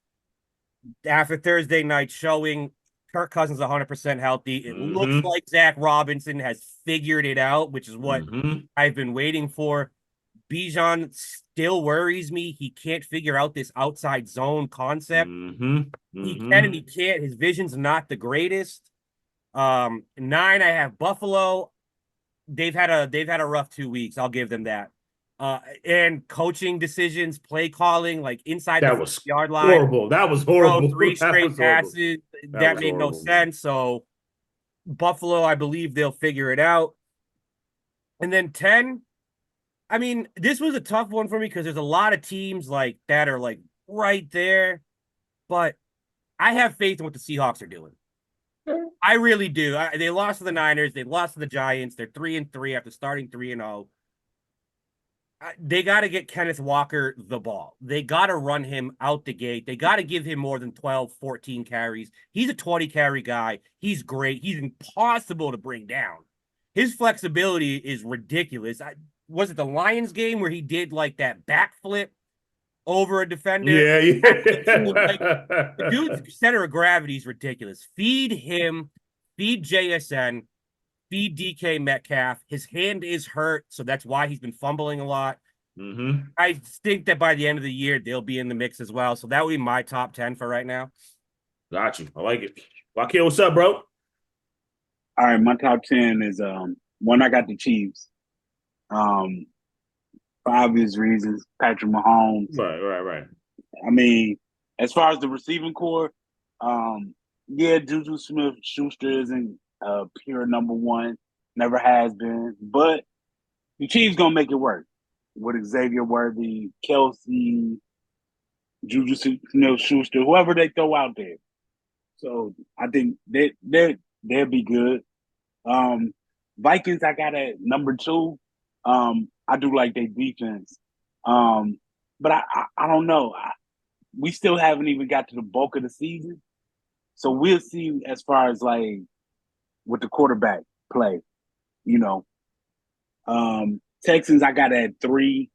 Speaker 4: After Thursday night showing, Kirk Cousins 100% healthy. It looks like Zach Robinson has figured it out, which is what I've been waiting for. Bijan still worries me. He can't figure out this outside zone concept. He can and he can't. His vision's not the greatest. 9, I have Buffalo. They've had a rough 2 weeks. I'll give them that. And coaching decisions, play calling, like inside the yard line.
Speaker 1: Horrible. That was horrible.
Speaker 4: 3 straight passes. That made no sense. So Buffalo, I believe they'll figure it out. And then 10, I mean, this was a tough one for me because there's a lot of teams like that are like right there, but I have faith in what the Seahawks are doing. I really do. They lost to the Niners. They lost to the Giants. They're 3-3 after starting 3-0. They got to get Kenneth Walker the ball. They got to run him out the gate. They got to give him more than 12, 14 carries. He's a 20-carry guy. He's great. He's impossible to bring down. His flexibility is ridiculous. Was it the Lions game where he did like that backflip over a defender?
Speaker 1: Yeah.
Speaker 4: The dude's center of gravity is ridiculous. Feed him, feed JSN, feed DK Metcalf. His hand is hurt, so that's why he's been fumbling a lot. I think that by the end of the year, they'll be in the mix as well. So that would be my top 10 for right now.
Speaker 1: Got you. I like it. Wakil, what's up, bro?
Speaker 3: All right, my top 10 is one, I got the Chiefs. For obvious reasons, Patrick Mahomes.
Speaker 1: Right.
Speaker 3: I mean, as far as the receiving core, Juju Smith-Schuster isn't pure number one, never has been, but the Chiefs gonna make it work with Xavier Worthy, Kelsey, Juju Smith-Schuster, whoever they throw out there. So I think they'll be good. Vikings, I got at number 2. I do like their defense, but I don't know. We still haven't even got to the bulk of the season, so we'll see as far as like with the quarterback play. Texans, I got at 3,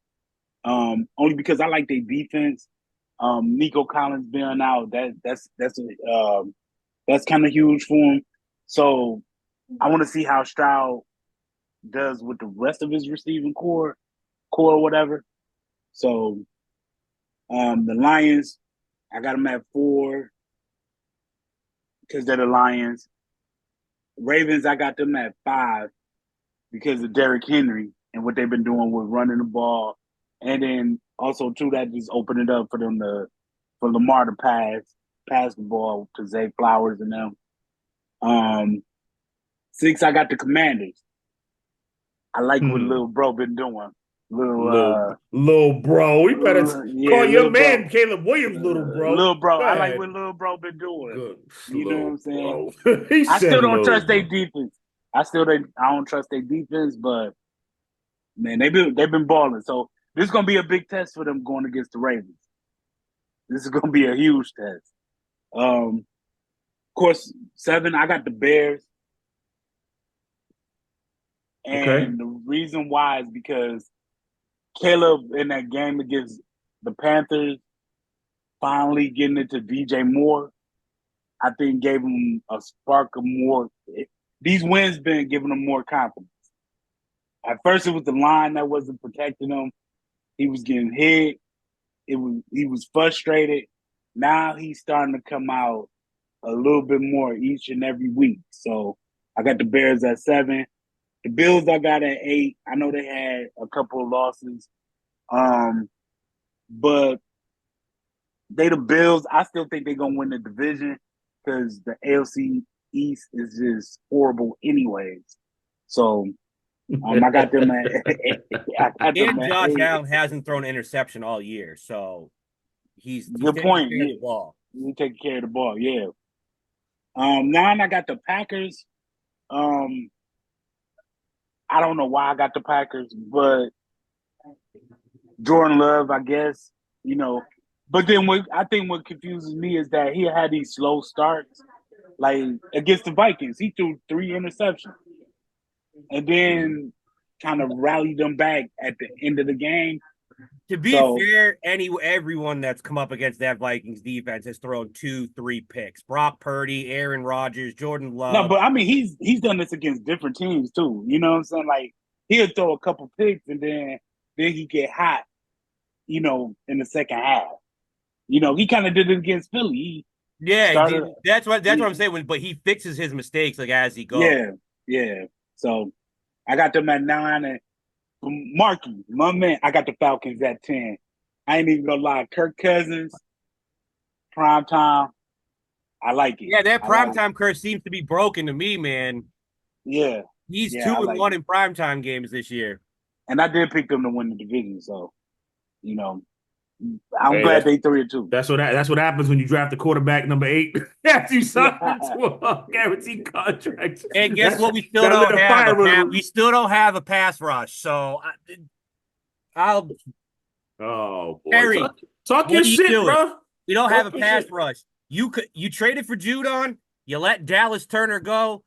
Speaker 3: only because I like their defense. Nico Collins being out, that's kind of huge for him. So I want to see how Stroud does with the rest of his receiving core or whatever. So The Lions, I got them at 4 because they're the Lions. Ravens, I got them at 5 because of Derrick Henry and what they've been doing with running the ball. And then also, too, that just opened it up for them for Lamar to pass the ball to Zay Flowers and them. 6, I got the Commanders. I like what little bro been doing.
Speaker 1: Little bro. We better call your man bro. Caleb Williams, little bro.
Speaker 3: Little bro. I like what little bro been doing.
Speaker 1: Good.
Speaker 3: You know what I'm saying?
Speaker 1: I
Speaker 3: still don't trust their defense. I don't trust their defense, but man, they've been balling. So this is gonna be a big test for them going against the Ravens. This is gonna be a huge test. Of course, 7, I got the Bears. And the reason why is because Caleb in that game against the Panthers, finally getting it to DJ Moore, I think gave him a spark of more. These wins been giving him more confidence. At first, it was the line that wasn't protecting him. He was getting hit. He was frustrated. Now he's starting to come out a little bit more each and every week. So I got the Bears at 7. The Bills I got at 8. I know they had a couple of losses. But they the Bills. I still think they're going to win the division because the AFC East is just horrible anyways. So I got them at
Speaker 4: Josh Allen hasn't thrown an interception all year, so he's
Speaker 3: good point.
Speaker 4: Care of the ball.
Speaker 3: He's taking care of the ball, yeah. 9, I got the Packers. I don't know why I got the Packers, but Jordan Love, I guess, you know. But then I think what confuses me is that he had these slow starts, like against the Vikings. He threw 3 interceptions and then kind of rallied them back at the end of the game.
Speaker 4: To be fair, everyone that's come up against that Vikings defense has thrown 2-3 picks. Brock Purdy, Aaron Rodgers, Jordan Love.
Speaker 3: No, but I mean he's done this against different teams too. You know what I'm saying? Like he'll throw a couple picks and then he get hot, you know, in the second half. You know, he kind of did it against Philly.
Speaker 4: That's what I'm saying. But he fixes his mistakes like as he goes.
Speaker 3: Yeah. So I got them at 9 and Marky, my man, I got the Falcons at 10. I ain't even gonna lie. Kirk Cousins, primetime. I like it.
Speaker 4: Yeah, that primetime curse seems to be broken to me, man.
Speaker 3: Yeah.
Speaker 4: He's 2-1 in primetime games this year.
Speaker 3: And I did pick them to win the division, so you know. I'm glad they 3-2.
Speaker 1: That's what happens when you draft a quarterback number 8. Yes, you sign to a guaranteed contract.
Speaker 4: And guess what? We still don't have a pass rush. So I'll.
Speaker 1: Oh boy!
Speaker 4: Harry,
Speaker 1: talk your shit, bro.
Speaker 4: We don't have a pass rush. You traded for Judon. You let Dallas Turner go.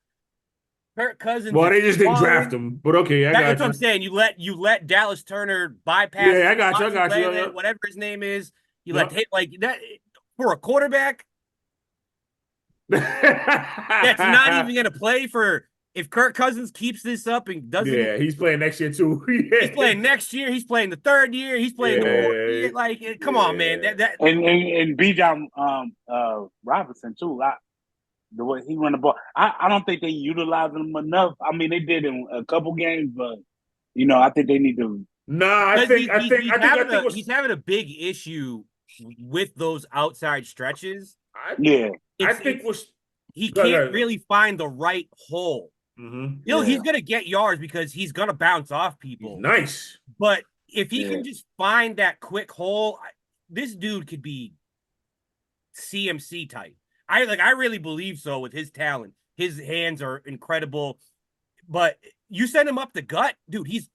Speaker 4: Kirk Cousins.
Speaker 1: Well, they just didn't draft him, but okay,
Speaker 4: that's what I'm saying. You let Dallas Turner bypass.
Speaker 1: Yeah, I got you. Yeah.
Speaker 4: Whatever his name is, you let like that for a quarterback. That's not even going to play for. If Kirk Cousins keeps this up and doesn't,
Speaker 1: he's playing next year too.
Speaker 4: He's playing next year. He's playing the 3rd year. He's playing the 4th year. Like, come on, man.
Speaker 3: And Bijan Robinson too. The way he run the ball, I don't think they utilize him enough. I mean, they did in a couple games, but you know, I think they need to.
Speaker 1: I think
Speaker 4: he's having a big issue with those outside stretches.
Speaker 3: He
Speaker 4: can't really find the right hole. Mm-hmm. He's gonna get yards because he's gonna bounce off people.
Speaker 1: He's nice,
Speaker 4: but if he can just find that quick hole, this dude could be CMC type. I really believe so with his talent. His hands are incredible, but you send him up the gut, dude. He's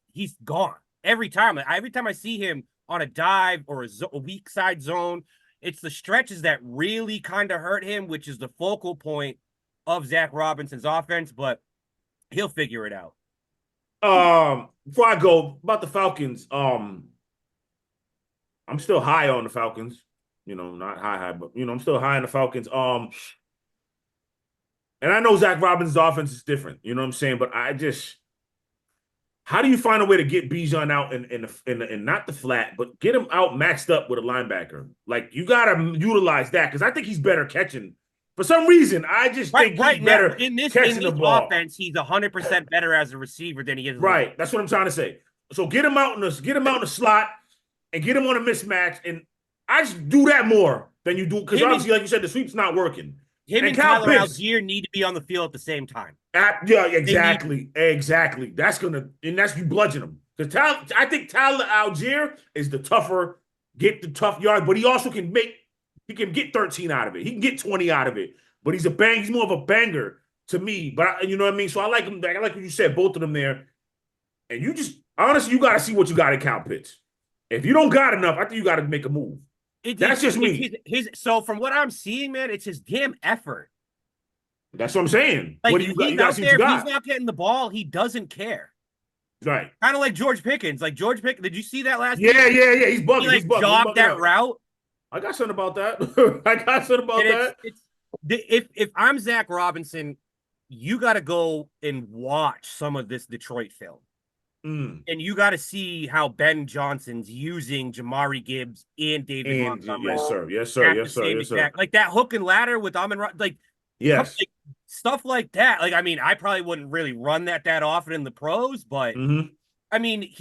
Speaker 4: gone every time. Every time I see him on a dive or a weak side zone, it's the stretches that really kind of hurt him, which is the focal point of Zach Robinson's offense. But he'll figure it out.
Speaker 1: Before I go about the Falcons, I'm still high on the Falcons. You know, not high, but you know, I'm still high on the Falcons. And I know Zach Robinson's offense is different. You know what I'm saying? But I just how do you find a way to get Bijan out in not the flat, but get him out matched up with a linebacker? Like, you got to utilize that because I think he's better catching. For some reason, I just think he's better
Speaker 4: in this
Speaker 1: catching the ball.
Speaker 4: Offense, he's 100% better as a receiver than he is.
Speaker 1: Right. That's what I'm trying to say. So get him out in the slot and get him on a mismatch. And I just do that more than you do because obviously, like you said, the sweep's not working.
Speaker 4: Him and Tyler Algier need to be on the field at the same time.
Speaker 1: Yeah, exactly. Exactly. That's you bludgeon him. Because I think Tyler Algier is the tougher, get the tough yard, but he also can get 13 out of it. He can get 20 out of it. But he's more of a banger to me. But you know what I mean? So I like him. I like what you said, both of them there. And you just, honestly, you got to see what you got in Cal Pitts. If you don't got enough, I think you got to make a move. That's just me.
Speaker 4: So from what I'm seeing, man, it's his damn effort.
Speaker 1: That's what I'm saying.
Speaker 4: Like,
Speaker 1: what do you got? You got to see what you got.
Speaker 4: He's not getting the ball. He doesn't care.
Speaker 1: Right.
Speaker 4: Kind of like George Pickens. Like George Pickens. Did you see that last
Speaker 1: week? Yeah. He's bugging.
Speaker 4: He jogged that route.
Speaker 1: I got something about that.
Speaker 4: If I'm Zach Robinson, you got to go and watch some of this Detroit film. And you got to see how Ben Johnson's using Jamari Gibbs and David Montgomery.
Speaker 1: Yes, sir.
Speaker 4: Like that hook and ladder with Amon-Ra, like,
Speaker 1: yes,
Speaker 4: like, stuff like that. Like, I mean, I probably wouldn't really run that often in the pros, but I mean,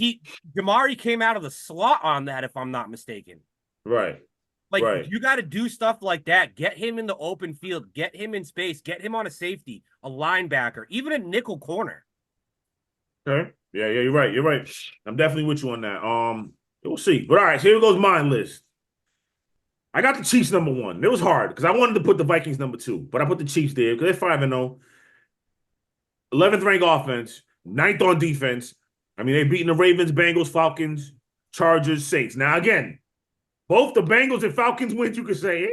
Speaker 4: Jamari came out of the slot on that, if I'm not mistaken.
Speaker 1: Right.
Speaker 4: Like, you got to do stuff like that. Get him in the open field. Get him in space. Get him on a safety, a linebacker, even a nickel corner.
Speaker 1: Okay. Yeah, you're right. I'm definitely with you on that. We'll see. But all right, so here goes my list. I got the Chiefs number 1. It was hard because I wanted to put the Vikings number 2, but I put the Chiefs there because they're 5-0. 11th ranked offense, 9th on defense. I mean, they've beaten the Ravens, Bengals, Falcons, Chargers, Saints. Now, again, both the Bengals and Falcons wins, you could say,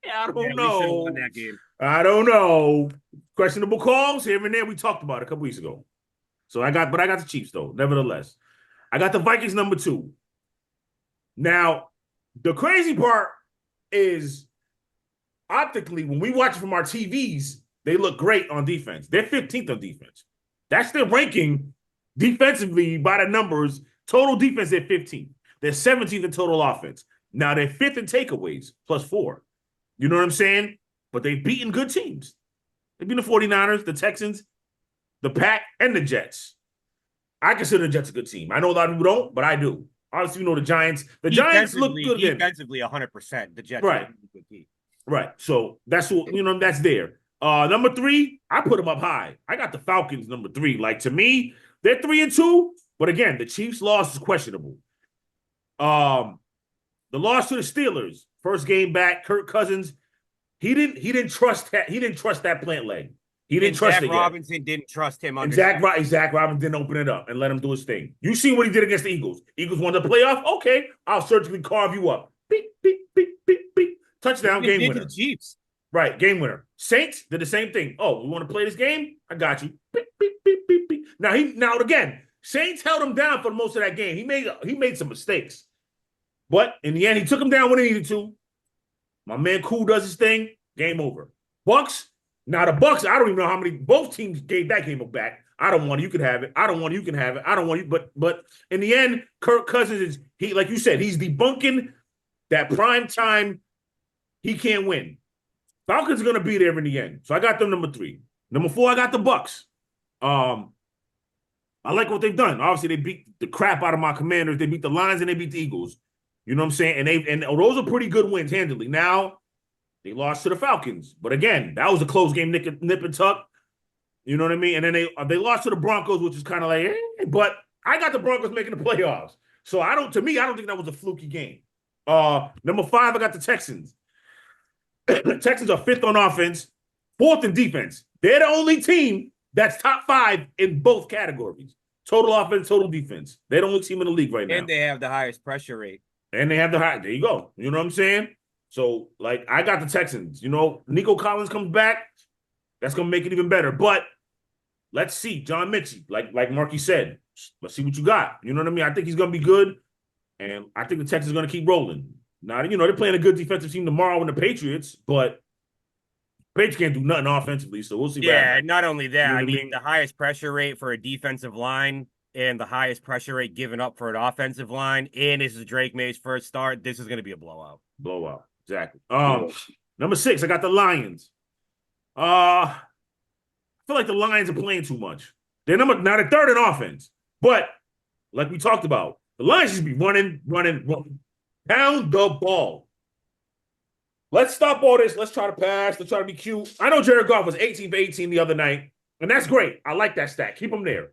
Speaker 1: I don't know.
Speaker 4: Won that game.
Speaker 1: I don't know. Questionable calls here and there. We talked about it a couple weeks ago. So I got the Chiefs though. Nevertheless, I got the Vikings number 2. Now, the crazy part is optically when we watch it from our TVs, they look great on defense. They're 15th on defense. That's their ranking defensively by the numbers. Total defense, they're 15th. They're 17th in total offense. Now they're 5th in takeaways, +4. You know what I'm saying? But they've beaten good teams. They've beaten the 49ers, the Texans, the Pack, and the Jets. I consider the Jets a good team. I know a lot of people don't, but I do. Obviously, you know the Giants. The Giants look good again.
Speaker 4: Defensively, 100%. The Jets
Speaker 1: right.
Speaker 4: Are a good team.
Speaker 1: Right. So that's what, that's there. Number 3, I put them up high. I got the Falcons number 3. Like, to me, they're 3-2. But again, the Chiefs' loss is questionable. The loss to the Steelers, first game back, Kirk Cousins, he didn't trust that plant leg. He didn't trust it.
Speaker 4: Zach Robinson didn't trust him.
Speaker 1: And Zach Robinson didn't open it up and let him do his thing. You see what he did against the Eagles. Eagles won the playoff. Okay, I'll surgically carve you up. Beep, beep, beep, beep, beep. Touchdown, game winner.
Speaker 4: The Chiefs.
Speaker 1: Right, game winner. Saints did the same thing. Oh, we want to play this game? I got you. Beep, beep, beep, beep, beep. Now again, Saints held him down for most of that game. He made some mistakes. But in the end, he took him down when he needed to. My man Cool does his thing. Game over. Bucks. Now the Bucks, I don't even know how many both teams gave that game back. I don't want it. You can have it. I don't want it. You can have it. I don't want you. But in the end, Kirk Cousins is like you said, he's debunking that prime time. He can't win. Falcons are gonna be there in the end. So I got them number 3. Number 4, I got the Bucks. I like what they've done. Obviously, they beat the crap out of my Commanders. They beat the Lions and they beat the Eagles. You know what I'm saying? And those are pretty good wins handily. Now they lost to the Falcons, but again, that was a close game, nip and tuck. You know what I mean? And then they lost to the Broncos, which is kind of like, but I got the Broncos making the playoffs. So I don't think that was a fluky game. Number 5, I got the Texans. The Texans are 5th on offense, 4th in defense. They're the only team that's top 5 in both categories. Total offense, total defense. They're the only team in the league right now.
Speaker 4: And they have the highest pressure rate.
Speaker 1: And they have the high. There you go. You know what I'm saying? So, like, I got the Texans. Nico Collins comes back. That's going to make it even better. But let's see. John Mitchell, like Marky said, let's see what you got. You know what I mean? I think he's going to be good. And I think the Texans are going to keep rolling. Now, they're playing a good defensive team tomorrow in the Patriots, but Patriots can't do nothing offensively. So we'll see.
Speaker 4: Yeah, not only that. I mean, the highest pressure rate for a defensive line and the highest pressure rate given up for an offensive line, and this is Drake May's first start, this is going to be a blowout.
Speaker 1: Blowout, exactly. Number 6, I got the Lions. I feel like the Lions are playing too much. They're third in offense, but like we talked about, the Lions should be running. Pound the ball. Let's stop all this. Let's try to pass. Let's try to be cute. I know Jared Goff was 18 for 18 the other night, and that's great. I like that stat. Keep him there.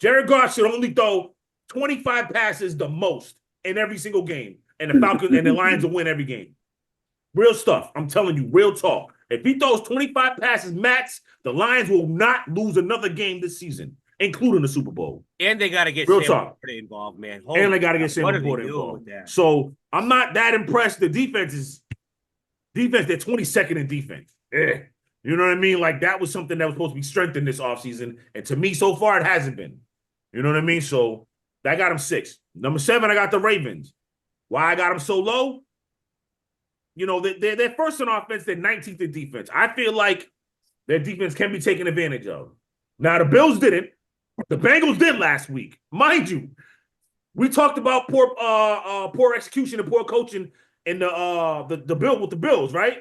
Speaker 1: Jared Goff should only throw 25 passes the most in every single game, and the Falcons and the Lions will win every game. Real stuff. I'm telling you, real talk. If he throws 25 passes max, the Lions will not lose another game this season, including the Super Bowl.
Speaker 4: And they got to get
Speaker 1: real
Speaker 4: Sam
Speaker 1: talk
Speaker 4: involved, man.
Speaker 1: And they got to get Sam involved. So I'm not that impressed. The defense, they're 22nd in defense. You know what I mean? Like, that was something that was supposed to be strengthened this offseason. And to me, so far, it hasn't been. You know what I mean? So that got them 6. Number 7, I got the Ravens. Why I got them so low? You know, they're first in offense. They're 19th in defense. I feel like their defense can be taken advantage of. Now, the Bills didn't. The Bengals did last week. Mind you, we talked about poor execution and poor coaching in the bill with the Bills, right?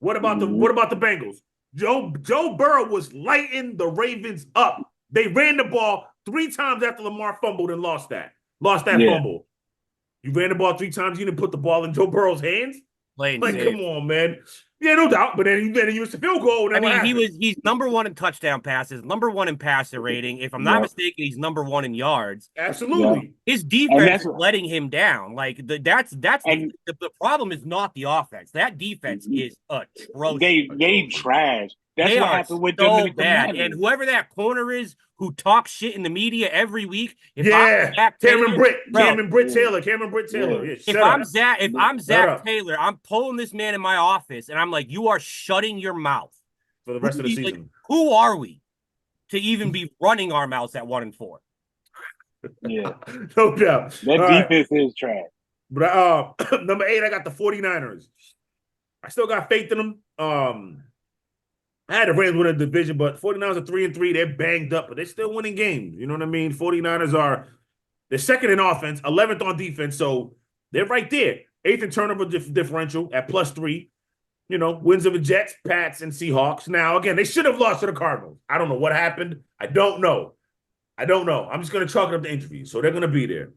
Speaker 1: What about the Bengals? Joe Burrow was lighting the Ravens up. They ran the ball 3 times after Lamar fumbled and lost that fumble. You ran the ball 3 times. You didn't put the ball in Joe Burrow's hands. Like, come on, man. Yeah, no doubt. But then he used the field goal.
Speaker 4: I mean, he's number 1 in touchdown passes, number 1 in passer rating. If I'm not mistaken, he's number 1 in yards.
Speaker 1: Absolutely.
Speaker 4: Yeah. His defense is letting him down. Like, the problem is not the offense. That defense is atrocious.
Speaker 3: They trash. That's what happened with them in the
Speaker 4: bad. And whoever that corner is who talks shit in the media every week,
Speaker 1: Cameron Britt Taylor. Yeah,
Speaker 4: if I'm Zach Taylor, I'm pulling this man in my office and I'm like, you are shutting your mouth
Speaker 1: for the rest of the season.
Speaker 4: Like, who are we to even be running our mouths at 1-4?
Speaker 3: Yeah,
Speaker 1: no doubt.
Speaker 3: That defense is trash.
Speaker 1: But number 8, I got the 49ers. I still got faith in them. I had the Rams win a division, but 49ers are 3-3. They're banged up, but they're still winning games. You know what I mean? 49ers they're second in offense, 11th on defense, so they're right there. 8th in turnover differential at +3. You know, wins of the Jets, Pats, and Seahawks. Now, again, they should have lost to the Cardinals. I don't know what happened. I don't know. I'm just going to chalk it up to injuries, so they're going to be there.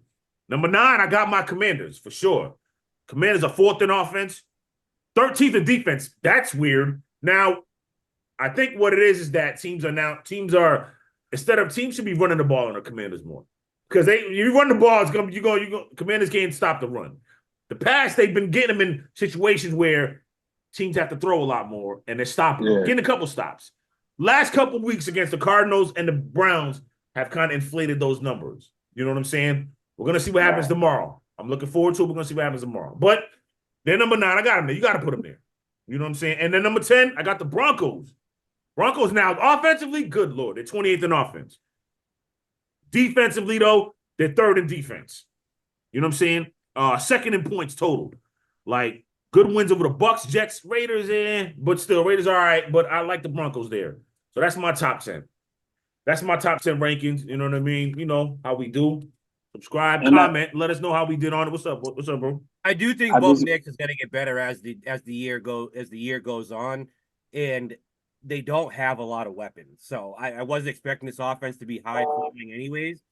Speaker 1: Number 9, I got my Commanders for sure. Commanders are 4th in offense, 13th in defense. That's weird. Now, I think what it is that teams should be running the ball on the Commanders more. Because you run the ball, Commanders can't stop the run. The pass, they've been getting them in situations where teams have to throw a lot more, and they're stopping them, getting a couple stops. Last couple weeks against the Cardinals and the Browns have kind of inflated those numbers. You know what I'm saying? We're going to see what happens tomorrow. I'm looking forward to it. We're going to see what happens tomorrow. But they're number 9. I got them there. You got to put them there. You know what I'm saying? And then number 10, I got the Broncos. Broncos now, offensively, good Lord, they're 28th in offense. Defensively, though, they're 3rd in defense. You know what I'm saying? 2nd in points total. Like, good wins over the Bucks, Jets, Raiders, but still, Raiders are all right, but I like the Broncos there. So that's my top 10. That's my top 10 rankings. You know what I mean? You know how we do. Subscribe, comment, let us know how we did on it. What's up, bro?
Speaker 4: I do think Bo Nix is going to get better as the year goes on, and they don't have a lot of weapons. So I wasn't expecting this offense to be high flying anyways.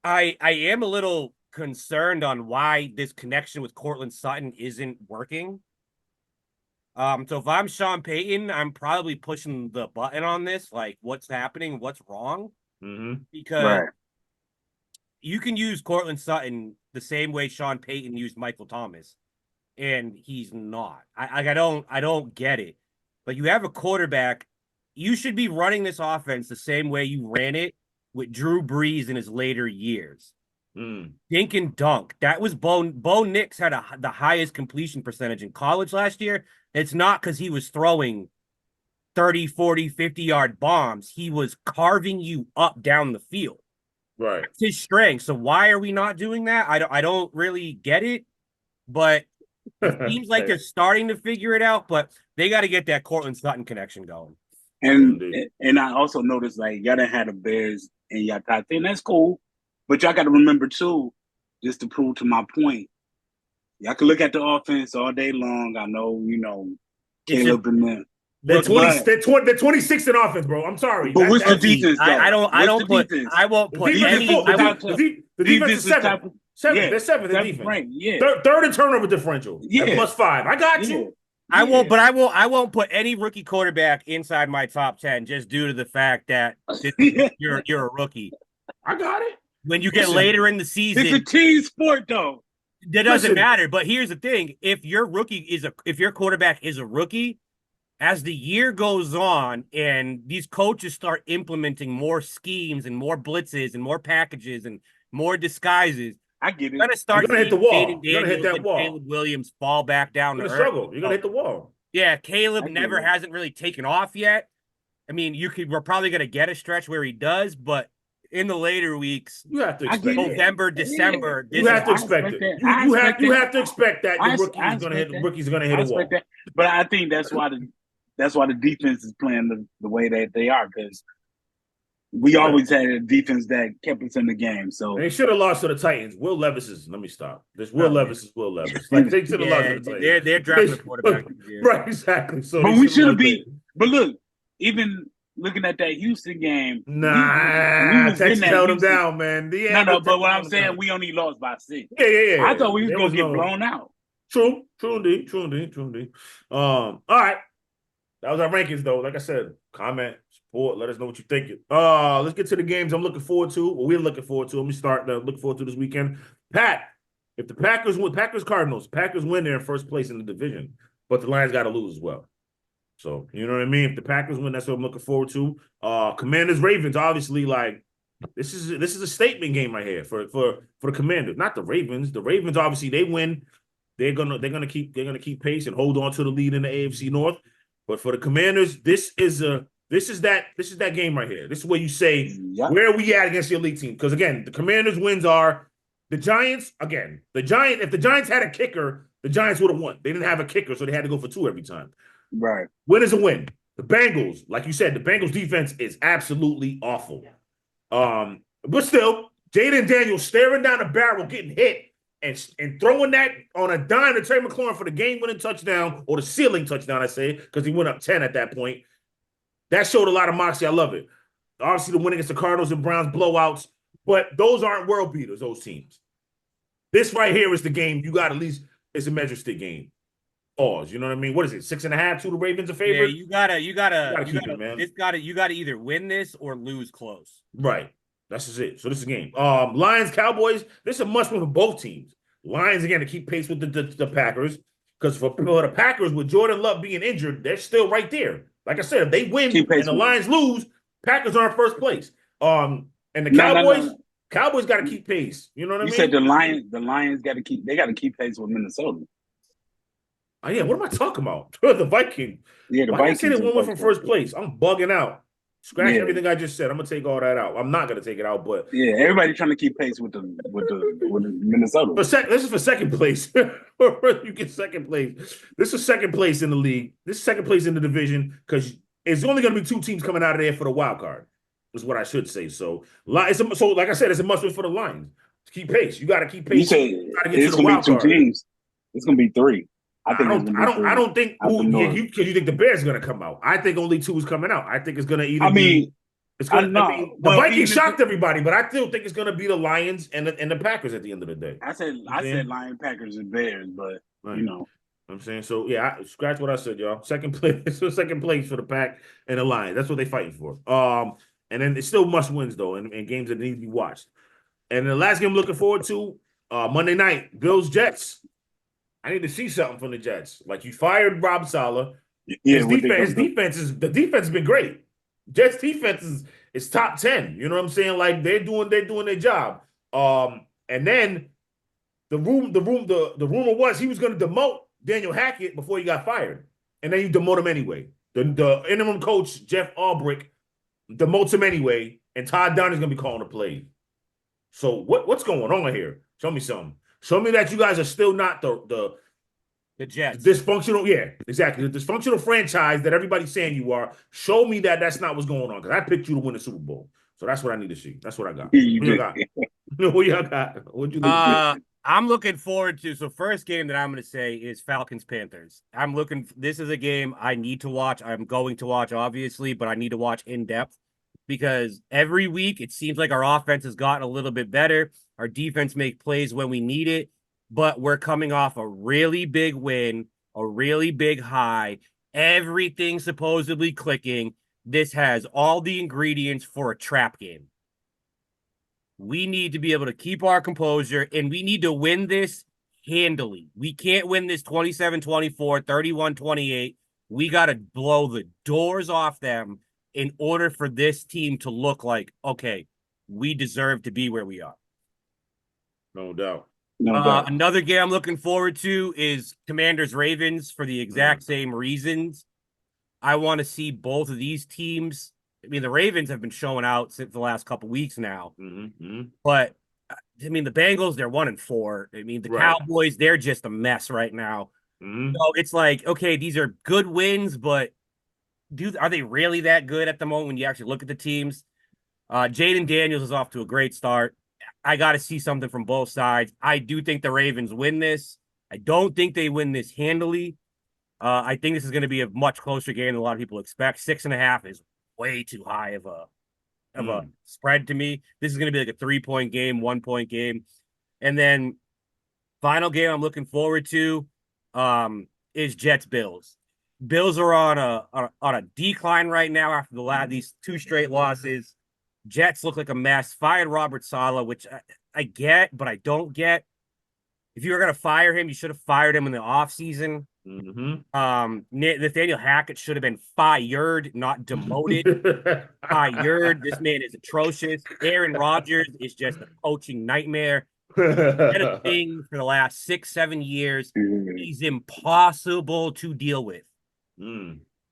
Speaker 4: I am a little concerned on why this connection with Cortland Sutton isn't working. So if I'm Sean Payton, I'm probably pushing the button on this, like what's happening, what's wrong. Because you can use Cortland Sutton the same way Sean Payton used Michael Thomas, and he's not. I don't get it. But you have a quarterback. You should be running this offense the same way you ran it with Drew Brees in his later years. Dink and dunk. That was Bo Nix had the highest completion percentage in college last year. It's not because he was throwing 30, 40, 50-yard bombs. He was carving you up down the field.
Speaker 1: Right.
Speaker 4: That's his strength. So why are we not doing that? I don't really get it, but it seems like they're starting to figure it out, but they got to get that Cortland Sutton connection going.
Speaker 3: And I also noticed, like, y'all done had the Bears and y'all top 10. That's cool. But y'all got to remember, too, just to prove to my point, y'all can look at the offense all day long. I know, Caleb and them.
Speaker 1: They're 26th in offense, bro. I'm sorry.
Speaker 3: But what's the defense, though?
Speaker 4: I won't put
Speaker 1: the defense is 7th.
Speaker 3: Yeah,
Speaker 1: They're 7th in defense.
Speaker 3: Right, yeah.
Speaker 1: Third in turnover differential.
Speaker 3: Yeah.
Speaker 1: +5. I got you.
Speaker 4: I won't put any rookie quarterback inside my top 10 just due to the fact that you're a rookie.
Speaker 1: I got it.
Speaker 4: When you get later in the season,
Speaker 3: it's a team sport, though.
Speaker 4: That doesn't matter. But here's the thing: if your quarterback is a rookie, as the year goes on and these coaches start implementing more schemes and more blitzes and more packages and more disguises,
Speaker 3: I get it.
Speaker 4: You're gonna
Speaker 1: hit the wall. You're gonna hit that wall.
Speaker 4: Caleb Williams fall back down.
Speaker 1: You're gonna struggle. You're gonna hit the wall.
Speaker 4: Yeah, Caleb hasn't really taken off yet. I mean, we're probably gonna get a stretch where he does, but in the later weeks,
Speaker 1: you have to expect
Speaker 4: November, December.
Speaker 1: You have to expect it. You have to expect that the rookie's gonna hit a wall.
Speaker 3: But I think that's why the defense is playing the way that they are, because we always had a defense that kept us in the game. So
Speaker 1: they should have lost to the Titans. Will Levis is. Let me stop. This Will Levis is Will Levis. Like they should have lost to the Titans.
Speaker 4: They're drafting a quarterback.
Speaker 1: Right, exactly. So,
Speaker 3: but we should have beat. But look, even looking at that Houston game,
Speaker 1: Texas held them down, man.
Speaker 3: No. But what I'm saying, we only lost by 6.
Speaker 1: Yeah.
Speaker 3: I thought we was gonna get blown out.
Speaker 1: True indeed. All right. That was our rankings, though. Like I said, comment, support, let us know what you're thinking. Let's get to the games I'm looking forward to. Well, we're looking forward to. Let me start looking forward to this weekend. Pat, if the Packers win, Packers win, they're in first place in the division, but the Lions got to lose as well. So, you know what I mean? If the Packers win, that's what I'm looking forward to. Commanders, Ravens, obviously, like, this is a statement game right here for the Commanders, not the Ravens. The Ravens, obviously, they win. They're gonna keep pace and hold on to the lead in the AFC North. But for the Commanders, this is that game right here. This is where you say, where are we at against the elite team? Because again, the Commanders' wins are the Giants. Again, if the Giants had a kicker, the Giants would have won. They didn't have a kicker, so they had to go for 2 every time.
Speaker 3: Right.
Speaker 1: Win is a win. The Bengals, like you said, the Bengals defense is absolutely awful. But still, Jaden Daniels staring down the barrel, getting hit, and throwing that on a dime to Terry McLaurin for the game-winning touchdown, or the ceiling touchdown, I say, because he went up 10 at that point. That showed a lot of moxie. I love it. Obviously, the win against the Cardinals and Browns blowouts, but those aren't world beaters, those teams. This right here is the game you got at least, it's a measure stick game. Pause. You know what I mean? What is it? 6.5 to the Ravens a favorite?
Speaker 4: Yeah, you gotta
Speaker 1: keep it, man.
Speaker 4: You gotta either win this or lose close.
Speaker 1: Right. That's just it. So this is a game. Lions, Cowboys, this is a must-win for both teams. Lions, again, to keep pace with the Packers. Because for the Packers, with Jordan Love being injured, they're still right there. Like I said, if they win and the Lions lose, Packers are in first place. And the Cowboys got to keep pace. You know what I mean?
Speaker 3: You said the Lions got to keep pace with Minnesota.
Speaker 1: Oh, yeah. What am I talking about? The Vikings.
Speaker 3: Yeah, the
Speaker 1: Why
Speaker 3: Vikings.
Speaker 1: Why can't they win from first place? I'm bugging out. Scratch everything I just said. I'm gonna take all that out. I'm not gonna take it out, but
Speaker 3: everybody trying to keep pace with the Minnesota.
Speaker 1: This is for second place. You get second place. This is second place in the league. This is second place in the division because it's only gonna be 2 teams coming out of there for the wild card. Is what I should say. So like I said, it's a must win for the Lions to keep pace. You got to keep pace.
Speaker 3: You got to get to the wild card. 2 teams. It's gonna be 3. I
Speaker 1: don't think because you think the Bears are going to come out. I think only 2 is coming out. I think it's going to either the Vikings shocked everybody, but I still think it's going to be the Lions and the Packers at the end of the day.
Speaker 3: I said Lions, Packers, and Bears, but you know.
Speaker 1: I'm saying so. Yeah, scratch what I said, y'all. Second place for the Pack and the Lions. That's what they're fighting for. And then it's still must wins though, in games that need to be watched. And the last game I'm looking forward to, Monday night, Bills Jets. I need to see something from the Jets. Like you fired Rob Saleh. His defense has been great. Jets defense is top 10. You know what I'm saying? Like they're doing their job. And then the rumor was he was going to demote Daniel Hackett before he got fired, and then you demote him anyway. The interim coach Jeff Ulbrich demotes him anyway, and Todd Downing is going to be calling the play. So what's going on here? Show me something. Show me that you guys are still not the
Speaker 4: Jets.
Speaker 1: Dysfunctional, yeah, exactly. The dysfunctional franchise that everybody's saying you are. Show me that that's not what's going on, because I picked you to win the Super Bowl. So that's what I need to see. That's what I got.
Speaker 3: You
Speaker 1: Who you
Speaker 3: did.
Speaker 1: got? Who y'all got? What you look
Speaker 4: I'm looking forward to. So first game that I'm going to say is Falcons Panthers. This is a game I need to watch. I'm going to watch, obviously, but I need to watch in depth because every week it seems like our offense has gotten a little bit better. Our defense make plays when we need it, but we're coming off a really big win, a really big high. Everything supposedly clicking. This has all the ingredients for a trap game. We need to be able to keep our composure, and we need to win this handily. We can't win this 27-24, 31-28. We got to blow the doors off them in order for this team to look like, okay, we deserve to be where we are.
Speaker 1: No doubt.
Speaker 4: Another game I'm looking forward to is Commanders-Ravens for the exact same reasons. I want to see both of these teams. I mean, the Ravens have been showing out since the last couple weeks now. But, I mean, the Bengals, they're 1-4. I mean, the Cowboys, they're just a mess right now. So it's like, okay, these are good wins, but are they really that good at the moment when you actually look at the teams? Jaden Daniels is off to a great start. I got to see something from both sides. I do think the Ravens win this. I don't think they win this handily. I think this is going to be a much closer game than a lot of people expect. 6.5 is way too high of a spread to me. This is going to be like a 3-point game, 1-point game. And then final game I'm looking forward to is Jets Bills. Bills are on a decline right now after these 2 straight losses. Jets look like a mess. Fired Robert Saleh, which I get, but I don't get. If you were going to fire him, you should have fired him in the offseason. Nathaniel Hackett should have been fired, not demoted. Fired. This man is atrocious. Aaron Rodgers is just a coaching nightmare. Been a thing for the last 6-7 years. He's impossible to deal with.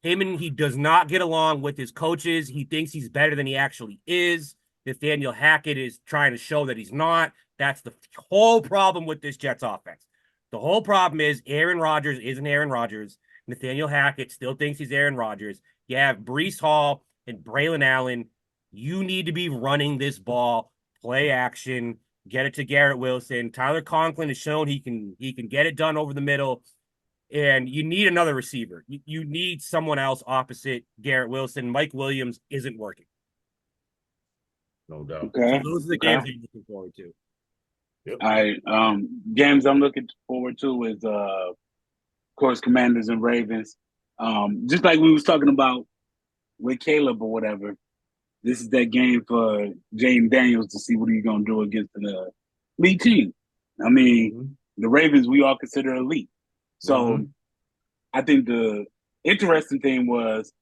Speaker 4: He does not get along with his coaches. He thinks he's better than he actually is. Nathaniel Hackett is trying to show that he's not. That's the whole problem with this Jets offense. The whole problem is Aaron Rodgers isn't Aaron Rodgers. Nathaniel Hackett still thinks he's Aaron Rodgers. You have Breece Hall and Braylon Allen. You need to be running this ball, play action, get it to Garrett Wilson. Tyler Conklin has shown he can get it done over the middle. And you need another receiver. You need someone else opposite Garrett Wilson. Mike Williams isn't working.
Speaker 1: No doubt.
Speaker 3: Okay.
Speaker 4: So those are the games I'm looking forward to.
Speaker 3: All right. Games I'm looking forward to is, of course, Commanders and Ravens. Just like we was talking about with Caleb or whatever, this is that game for Jaden Daniels to see what he's going to do against the elite team. I mean, the Ravens we all consider elite. So I think the interesting thing was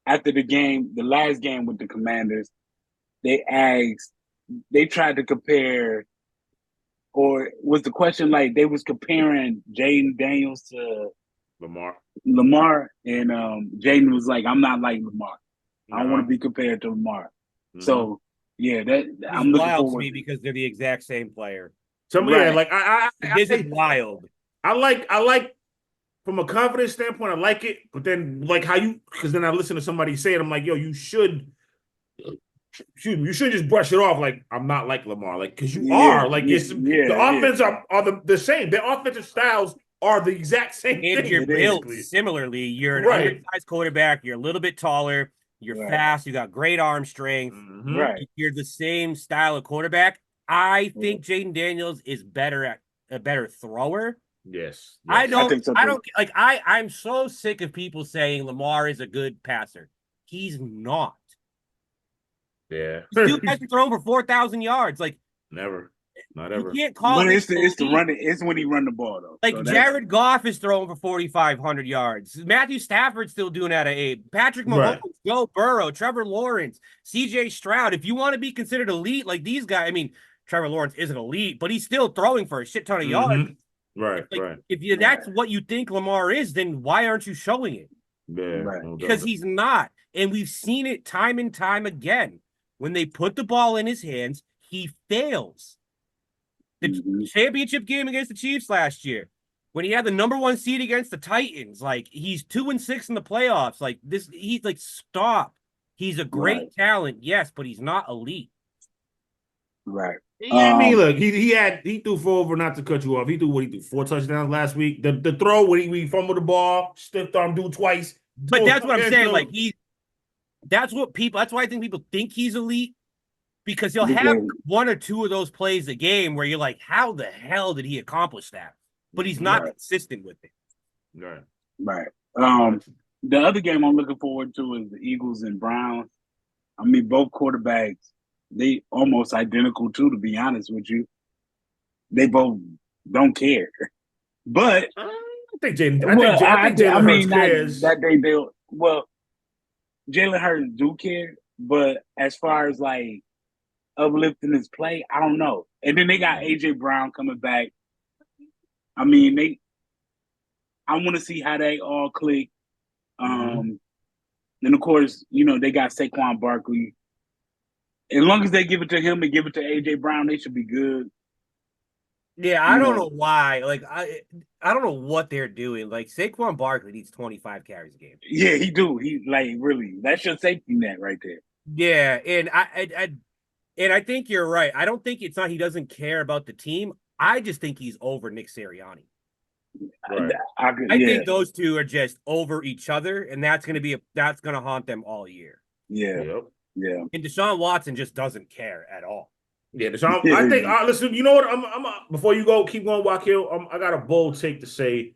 Speaker 3: after the last game with the Commanders, they tried to compare, or was the question like they was comparing Jaden Daniels to Lamar, and Jaden was like, "I'm not like Lamar. I don't want to be compared to Lamar." So yeah, I'm looking
Speaker 4: wild
Speaker 3: forward
Speaker 4: to me because they're the exact same player.
Speaker 1: Yeah, like
Speaker 4: this is wild.
Speaker 1: I like from a confidence standpoint, I like it, but then like because then I listen to somebody say it, I'm like, yo, you should just brush it off. Like, I'm not like Lamar, like, because you are. Like, the offense are the same. Their offensive styles are the exact same
Speaker 4: and
Speaker 1: thing.
Speaker 4: You're built similarly. You're an undersized quarterback. You're a little bit taller. You're fast. You got great arm strength. You're the same style of quarterback. I think Jaden Daniels is a better thrower.
Speaker 1: Yes.
Speaker 4: I don't like I'm so sick of people saying Lamar is a good passer. He's not.
Speaker 1: Yeah.
Speaker 4: This dude hasn't thrown for 4,000 yards. Like
Speaker 1: never. Not ever.
Speaker 3: You can't call it. It's the running. It's when he run the ball though.
Speaker 4: Like so Jared Goff is throwing for 4,500 yards. Matthew Stafford's still doing that at 8. Patrick Mahomes, Joe Burrow, Trevor Lawrence, C.J. Stroud. If you want to be considered elite, like these guys, I mean, Trevor Lawrence isn't elite, but he's still throwing for a shit ton of yards. If that's what you think Lamar is, then why aren't you showing it? Because he's not. And we've seen it time and time again. When they put the ball in his hands, he fails. The championship game against the Chiefs last year, when he had the number 1 seed against the Titans, like he's 2-6 in the playoffs. Like this, he's like, stop. He's a great talent, yes, but he's not elite.
Speaker 3: Right.
Speaker 1: Yeah, I mean, look, he threw for over, not to cut you off. He threw 4 touchdowns last week. The throw when he fumbled the ball, stiff arm dude twice.
Speaker 4: But that's what I'm saying. Like that's why I think people think he's elite, because he'll have 1 or 2 of those plays a game where you're like, how the hell did he accomplish that? But he's not consistent with it.
Speaker 3: Right. The other game I'm looking forward to is the Eagles and Browns. I mean, both quarterbacks, they almost identical too, to be honest with you. They both don't care. But
Speaker 1: I think Jalen Hurts cares.
Speaker 3: That they do. Well, Jalen Hurts do care, but as far as like uplifting his play, I don't know. And then they got AJ Brown coming back. I mean, I want to see how they all click. And of course, you know, they got Saquon Barkley. As long as they give it to him and give it to AJ Brown, they should be good.
Speaker 4: Yeah, I don't know why. Like, I don't know what they're doing. Like, Saquon Barkley needs 25 carries a game.
Speaker 3: Yeah, he do. He like really. That's your safety net right there.
Speaker 4: Yeah, and I think you're right. I don't think it's not he doesn't care about the team. I just think he's over Nick Sirianni.
Speaker 1: Right.
Speaker 4: I think those two are just over each other, and that's gonna haunt them all year.
Speaker 3: Yeah.
Speaker 4: And Deshaun Watson just doesn't care at all.
Speaker 1: Yeah, Deshaun. I think. Listen, you know what? I'm before you go, keep going, Wakil. I got a bold take to say.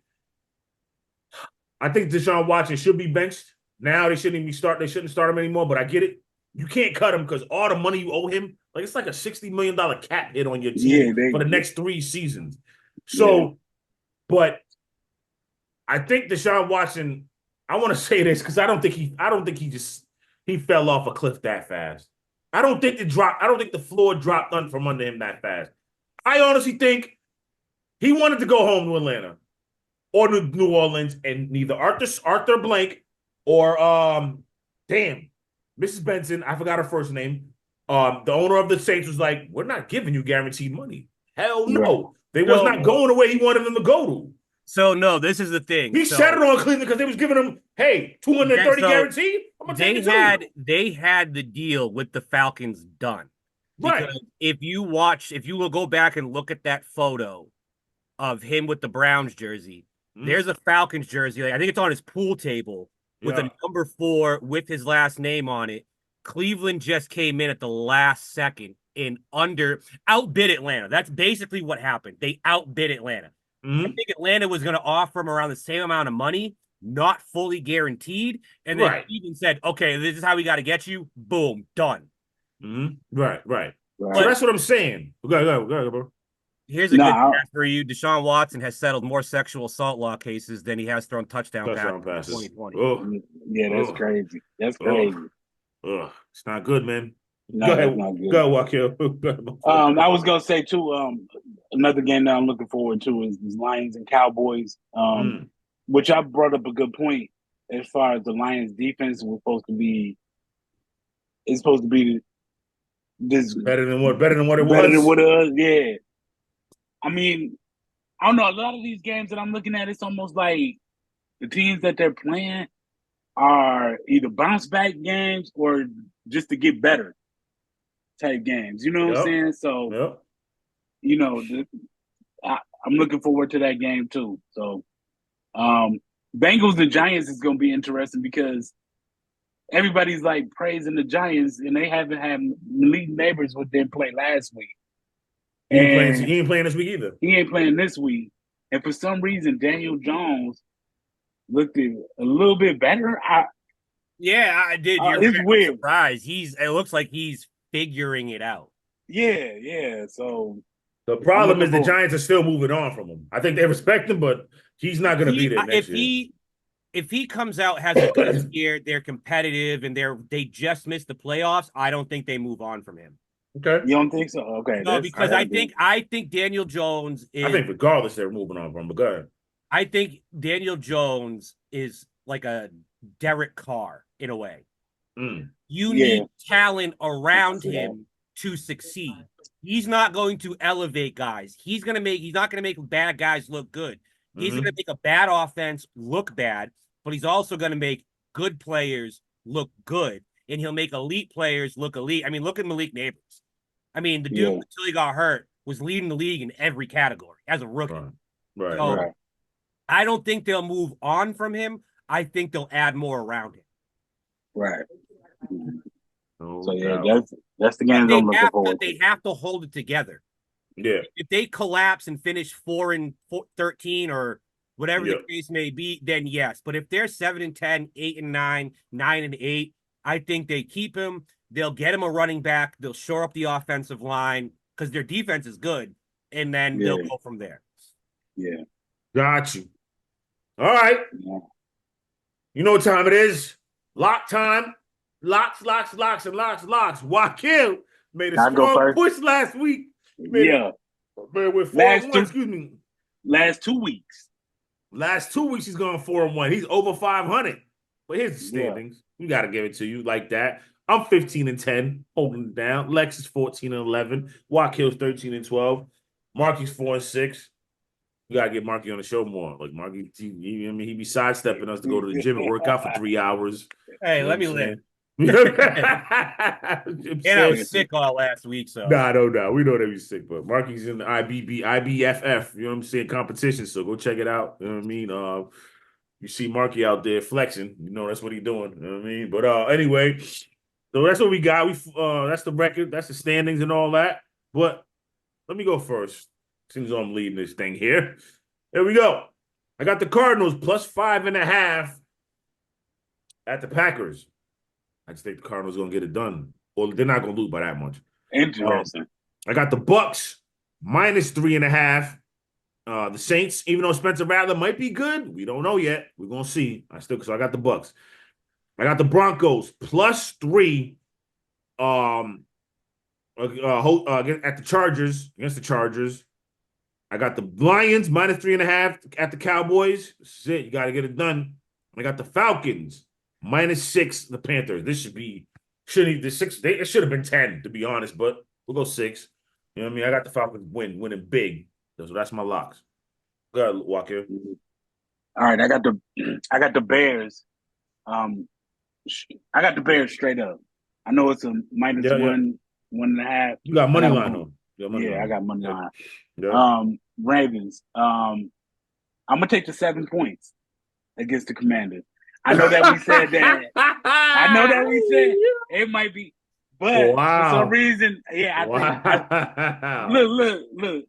Speaker 1: I think Deshaun Watson should be benched now. They shouldn't even start. They shouldn't start him anymore. But I get it. You can't cut him because all the money you owe him, like it's like a $60 million cap hit on your team for the next 3 seasons. So. But I think Deshaun Watson, I want to say this because I don't think he fell off a cliff that fast. I don't think the floor dropped from under him that fast. I honestly think he wanted to go home to Atlanta or to New Orleans, and neither Arthur Blank or Mrs. Benson, I forgot her first name. The owner of the Saints was like, "We're not giving you guaranteed money." Hell no. They was not going the way he wanted them to go to.
Speaker 4: So, no, this is the thing.
Speaker 1: He set it on Cleveland because they was giving him, hey, 230 guaranteed.
Speaker 4: They had the deal with the Falcons done. Because if you will go back and look at that photo of him with the Browns jersey, there's a Falcons jersey. Like, I think it's on his pool table with a number 4 with his last name on it. Cleveland just came in at the last second and outbid Atlanta. That's basically what happened. They outbid Atlanta. I think Atlanta was going to offer him around the same amount of money, not fully guaranteed. And then Cleveland said, okay, this is how we got to get you. Boom, done.
Speaker 1: Right. So that's what I'm saying. Go, bro.
Speaker 4: Here's a good fact for you. Deshaun Watson has settled more sexual assault law cases than he has thrown touchdown passes in 2020.
Speaker 3: Oh. Yeah, that's crazy. That's crazy.
Speaker 1: It's not good, man.
Speaker 3: No,
Speaker 1: go ahead,
Speaker 3: Wakil. I was gonna say too. Another game that I'm looking forward to is Lions and Cowboys. Which I brought up a good point as far as the Lions defense was supposed to be. It's supposed to be this
Speaker 1: better than what it was.
Speaker 3: Better than what it was. Yeah. I mean, I don't know. A lot of these games that I'm looking at, it's almost like the teams that they're playing are either bounce back games or just to get better type games. You know what I'm saying? So, you know, I'm looking forward to that game too. So, Bengals and Giants is going to be interesting because everybody's like praising the Giants and they haven't had elite neighbors with them play last week.
Speaker 1: He ain't playing this week either.
Speaker 3: He ain't playing this week. And for some reason, Daniel Jones looked a little bit better.
Speaker 4: I did.
Speaker 3: It's weird.
Speaker 4: Surprised. It looks like he's figuring it out.
Speaker 3: Yeah. So
Speaker 1: the problem is the Giants are still moving on from him. I think they respect him, but he's not going to be there next year.
Speaker 4: If he comes out, has a good year, they're competitive, and they just missed the playoffs, I don't think they move on from him.
Speaker 1: Okay.
Speaker 3: You don't think so? Okay.
Speaker 4: No, because I think Daniel Jones is.
Speaker 1: I think regardless they're moving on from him, but go ahead.
Speaker 4: I think Daniel Jones is like a Derek Carr in a way. You need talent around him to succeed. He's not going to elevate guys. He's not going to make bad guys look good. He's going to make a bad offense look bad, but he's also going to make good players look good. and he'll make elite players look elite. I mean, look at Malik Neighbors. I mean, the dude until he got hurt was leading the league in every category as a rookie.
Speaker 1: Right.
Speaker 4: I don't think they'll move on from him. I think they'll add more around him.
Speaker 3: Right.
Speaker 1: No
Speaker 3: So yeah,
Speaker 1: doubt.
Speaker 3: that's the game I'm looking forward to.
Speaker 4: They have to hold it together.
Speaker 1: Yeah.
Speaker 4: If they collapse and finish 4-13 or whatever the case may be, then yes. But if they're 7-10, 8-9, 9-8, I think they keep him. They'll get him a running back. They'll shore up the offensive line because their defense is good, and then they'll go from there.
Speaker 3: Yeah.
Speaker 1: Got you. All right.
Speaker 3: Yeah.
Speaker 1: You know what time it is? Lock time. Locks, and locks. Wakil made a strong push last week.
Speaker 3: Yeah.
Speaker 1: With 4-1, excuse me.
Speaker 3: Last 2 weeks.
Speaker 1: Last 2 weeks, he's gone 4-1. He's over 500. But here's the standings. We got to give it to you like that. I'm 15-10, holding it down. Lex is 14-11. Wakil's 13-12. Marky's 4-6. We got to get Marky on the show more. Like, Marky, he be sidestepping us to go to the gym and work out for 3 hours.
Speaker 4: Hey, let me live. And I was sick all last week, so.
Speaker 1: Nah, no. We know that he's sick, but Marky's in the IBFF, you know what I'm saying, competition, so go check it out. You know what I mean? You see Marky out there flexing, you know that's what he's doing. You know what I mean? But anyway, so that's what we got. That's the record, that's the standings and all that. But let me go first. Seems I'm leading this thing here. There we go. I got the Cardinals plus 5.5 at the Packers. I just think the Cardinals are going to get it done. Well, they're not going to lose by that much.
Speaker 3: Interesting.
Speaker 1: I got the Bucks minus 3.5. The Saints, even though Spencer Rattler might be good, we don't know yet. We're going to see. So I got the Bucks. I got the Broncos plus 3 at the Chargers, against the Chargers. I got the Lions minus 3.5 at the Cowboys. This is it. You got to get it done. I got the Falcons minus 6, the Panthers. This should have been 10, to be honest, but we'll go 6. You know what I mean? I got the Falcons winning big. So that's my locks. Go ahead, Walker.
Speaker 3: All right, I got the Bears. I got the Bears straight up. I know it's a minus 1.5.
Speaker 1: You got money line on.
Speaker 3: I got money line.
Speaker 1: Yeah.
Speaker 3: Ravens. I'm gonna take the 7 points against the Commanders. I know that we said that. I know that we said it might be, but for some reason, I think. Look.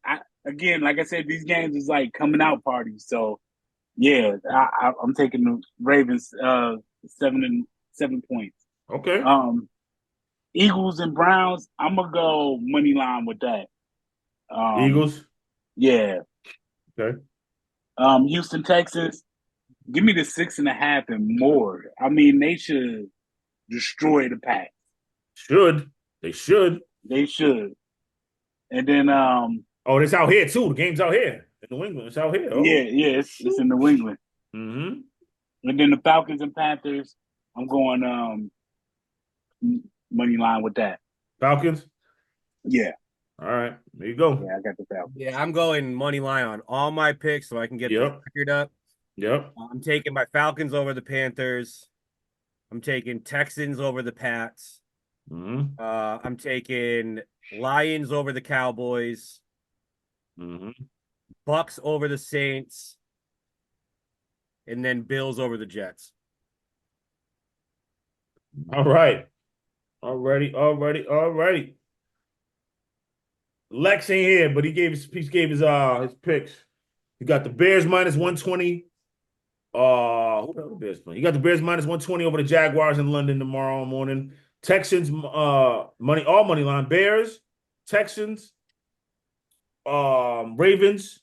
Speaker 3: Again, like I said, these games is like coming out parties. So, yeah, I'm taking the Ravens 7 points.
Speaker 1: Okay.
Speaker 3: Eagles and Browns. I'm gonna go money line with that.
Speaker 1: Eagles.
Speaker 3: Yeah.
Speaker 1: Okay.
Speaker 3: Houston, Texas. Give me the 6.5 and more. I mean, they should destroy the Packs.
Speaker 1: They should.
Speaker 3: And then
Speaker 1: it's out here too. The game's out here in New England. It's out here. Oh.
Speaker 3: Yeah, it's in New England.
Speaker 1: Mm-hmm.
Speaker 3: And then the Falcons and Panthers. I'm going money line with that.
Speaker 1: Falcons?
Speaker 3: Yeah.
Speaker 1: All right. There you go.
Speaker 3: Yeah, I got the Falcons.
Speaker 4: Yeah, I'm going money line on all my picks so I can get the record up.
Speaker 1: Yep.
Speaker 4: I'm taking my Falcons over the Panthers. I'm taking Texans over the Pats.
Speaker 1: Mm-hmm.
Speaker 4: I'm taking Lions over the Cowboys.
Speaker 1: Mm-hmm.
Speaker 4: Bucks over the Saints. And then Bills over the Jets.
Speaker 1: All right. Alrighty. Lex ain't here, but he gave his picks. He got the Bears minus 120. Who the Bears playing? You got the Bears minus 120 over the Jaguars in London tomorrow morning. Texans all money line. Bears, Texans, Ravens,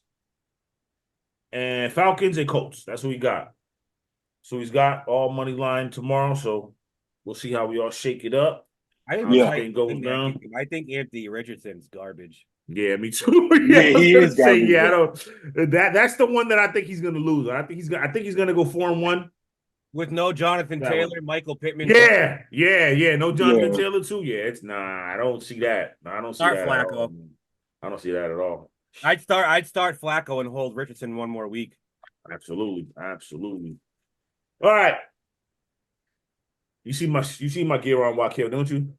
Speaker 1: and Falcons and Colts. That's what we got. So he's got all money line tomorrow. So we'll see how we all shake it up.
Speaker 4: I think Anthony Richardson's garbage.
Speaker 1: Yeah, me too.
Speaker 3: He is garbage.
Speaker 1: I don't. That's the one that I think he's going to lose. I think he's going to go 4-1
Speaker 4: with no Jonathan Taylor, Michael Pittman.
Speaker 1: Yeah. No Jonathan Taylor too. Yeah, I don't see that. I don't see that.
Speaker 4: Flacco.
Speaker 1: I don't see that at all.
Speaker 4: I'd start Flacco and hold Richardson one more week.
Speaker 1: Absolutely. All right. You see my gear on Wakil, don't you?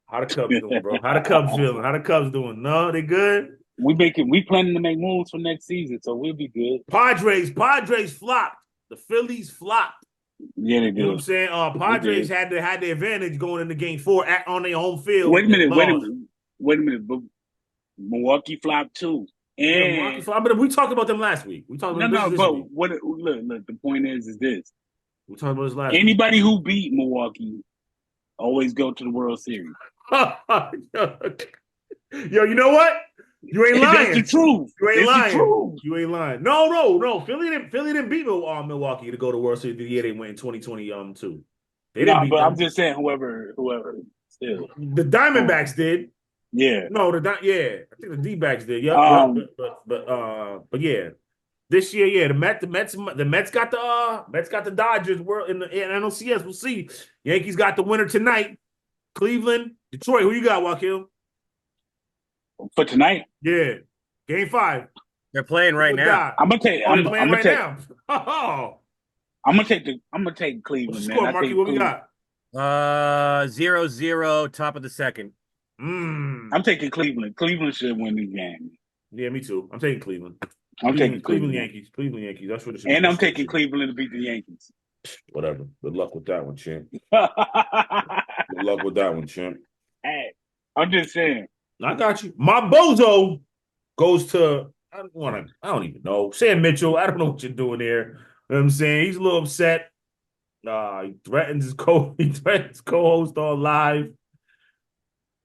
Speaker 1: How the Cubs doing, bro? How the Cubs feeling? How the Cubs doing? No, they good?
Speaker 3: We planning to make moves for next season, so we'll be good.
Speaker 1: Padres flopped. The Phillies flopped.
Speaker 3: Yeah, they did.
Speaker 1: You know what I'm saying? Padres had the advantage going into game 4 on their home field.
Speaker 3: Wait a minute. But Milwaukee flopped too. And
Speaker 1: yeah, Milwaukee flopped. But we talked about them last week. We talked about this week.
Speaker 3: Look, the point is this.
Speaker 1: We talked about this last
Speaker 3: Anybody who beat Milwaukee always go to the World Series.
Speaker 1: Yo, you know what? You ain't lying.
Speaker 3: That's the truth.
Speaker 1: You ain't lying. You ain't lying. No. Philly didn't beat Milwaukee to go to World Series the year they went in 2022. They didn't beat them.
Speaker 3: I'm just saying whoever still.
Speaker 1: The Diamondbacks did.
Speaker 3: Yeah.
Speaker 1: No, I think the D-backs did. Yeah. But yeah. This year, yeah, the Mets got the Dodgers in the NLCS. We'll see. Yankees got the winner tonight. Cleveland, Detroit. Who you got, Wakil?
Speaker 3: For tonight?
Speaker 1: Yeah. Game 5.
Speaker 4: They're playing right now.
Speaker 3: I'm gonna take Cleveland.
Speaker 1: Score, Marky, what we got?
Speaker 4: 0-0, top of the second.
Speaker 3: I'm taking Cleveland. Cleveland should win the game.
Speaker 1: Yeah, me too. I'm taking Cleveland.
Speaker 3: I'm taking
Speaker 1: Cleveland Yankees. Cleveland Yankees. That's what it should be.
Speaker 3: And I'm taking Cleveland to beat the Yankees.
Speaker 1: Whatever. Good luck with that one, champ. Good luck with that one, champ.
Speaker 3: Hey, I'm just saying.
Speaker 1: I got you. My bozo goes to I don't even know. Sam Mitchell. I don't know what you're doing there. You know what I'm saying? He's a little upset. He threatens his co-host on live.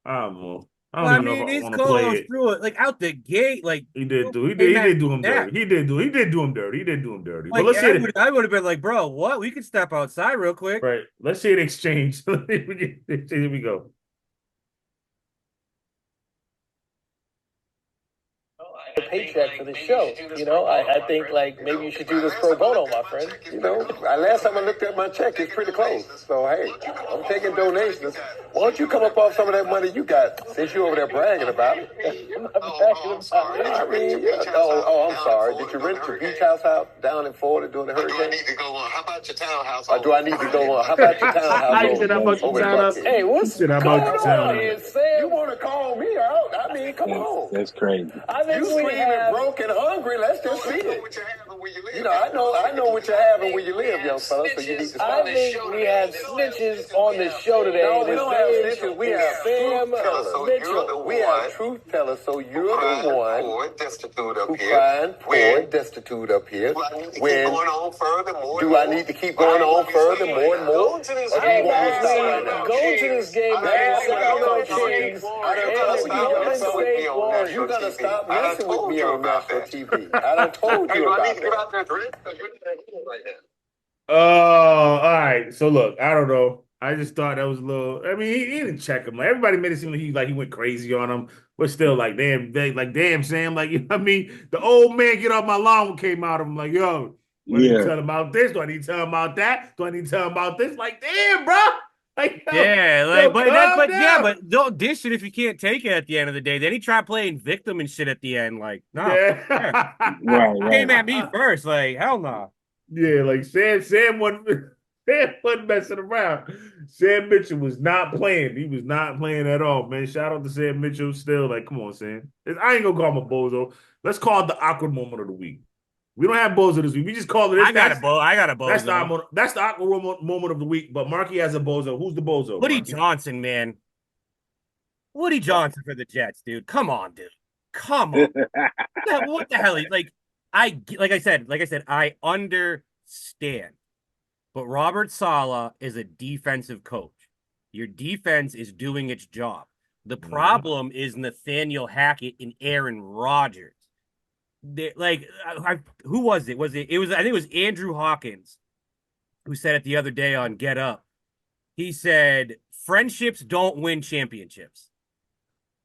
Speaker 1: I don't know. I don't even know if I want to play it.
Speaker 4: Threw it like out the gate. Like
Speaker 1: he did do him dirty. He did do him dirty.
Speaker 4: Like,
Speaker 1: but let's see.
Speaker 4: I would have been like, bro, what? We could step outside real quick.
Speaker 1: Right. Let's see an exchange. Here we go.
Speaker 5: A paycheck for the show. You know, I think like maybe you should do this pro bono, my friend. You know, last time I looked at my check, it's pretty close. So hey, I'm taking donations. Why don't you come up off some of that money you got since you're over there bragging about it? I'm not bragging about it. I mean, I'm sorry. Did you rent your beach house down in Florida during the hurricane? Do I need to go on? How about your townhouse? Or do I need to go on? How about your townhouse? Hey, what's going on here, Sam? You want to call me out? I mean, come on.
Speaker 3: That's crazy.
Speaker 5: I think you screaming broke and hungry. Let's just see it. You know, I know what you're having where you live, young fella. So you need to stop. I think we have snitches on the show today. No, we don't have snitches. We have Sam Mitchell. We have truth tellers. So you're the one who find poor, destitute up here. When do I need to keep going on further, more and more? Or do you want me to stop right now? Go to this game, man. You gotta stop messing with me on national TV. I done told you about that.
Speaker 1: All right. So look, I don't know. I just thought that was a little. I mean, he didn't check him. Like, everybody made it seem like he went crazy on him, but still, like, damn, Sam, like, you know what I mean? The old man get off my lawn came out of him, like, yo, do I need to tell him about this? Do I need to tell him about that? Do I need to tell him about this? Like, damn, bro. Like,
Speaker 4: but don't dish it if you can't take it at the end of the day. Then he tried playing victim and shit at the end. Like, no,
Speaker 3: right.
Speaker 4: Came at me first. Like, hell no.
Speaker 1: Yeah, like Sam wasn't messing around. Sam Mitchell was not playing. He was not playing at all, man. Shout out to Sam Mitchell. Still, like, come on, Sam. I ain't gonna call him a bozo. Let's call it the awkward moment of the week. We don't have bozo this week. We just call it.
Speaker 4: I got a bozo.
Speaker 1: That's the awkward moment of the week. But Marky has a bozo. Who's the bozo?
Speaker 4: Woody Johnson, man. Woody Johnson for the Jets, dude. Come on, dude. Come on. What the hell? Like I said, I understand. But Robert Saleh is a defensive coach. Your defense is doing its job. The problem is Nathaniel Hackett and Aaron Rodgers. Who was it? I think it was Andrew Hawkins who said it the other day on Get Up. He said, friendships don't win championships.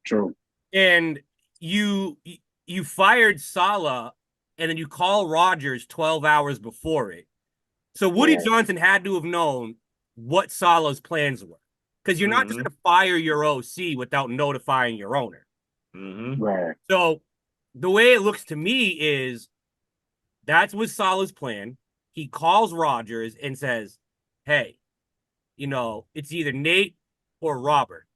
Speaker 3: True.
Speaker 4: And you fired Saleh and then you call Rodgers 12 hours before it. So Woody Johnson had to have known what Saleh's plans were. Because you're not just going to fire your OC without notifying your owner.
Speaker 3: Right.
Speaker 4: So the way it looks to me is that was Saleh's plan. He calls Rodgers and says, hey, it's either Nate or Robert.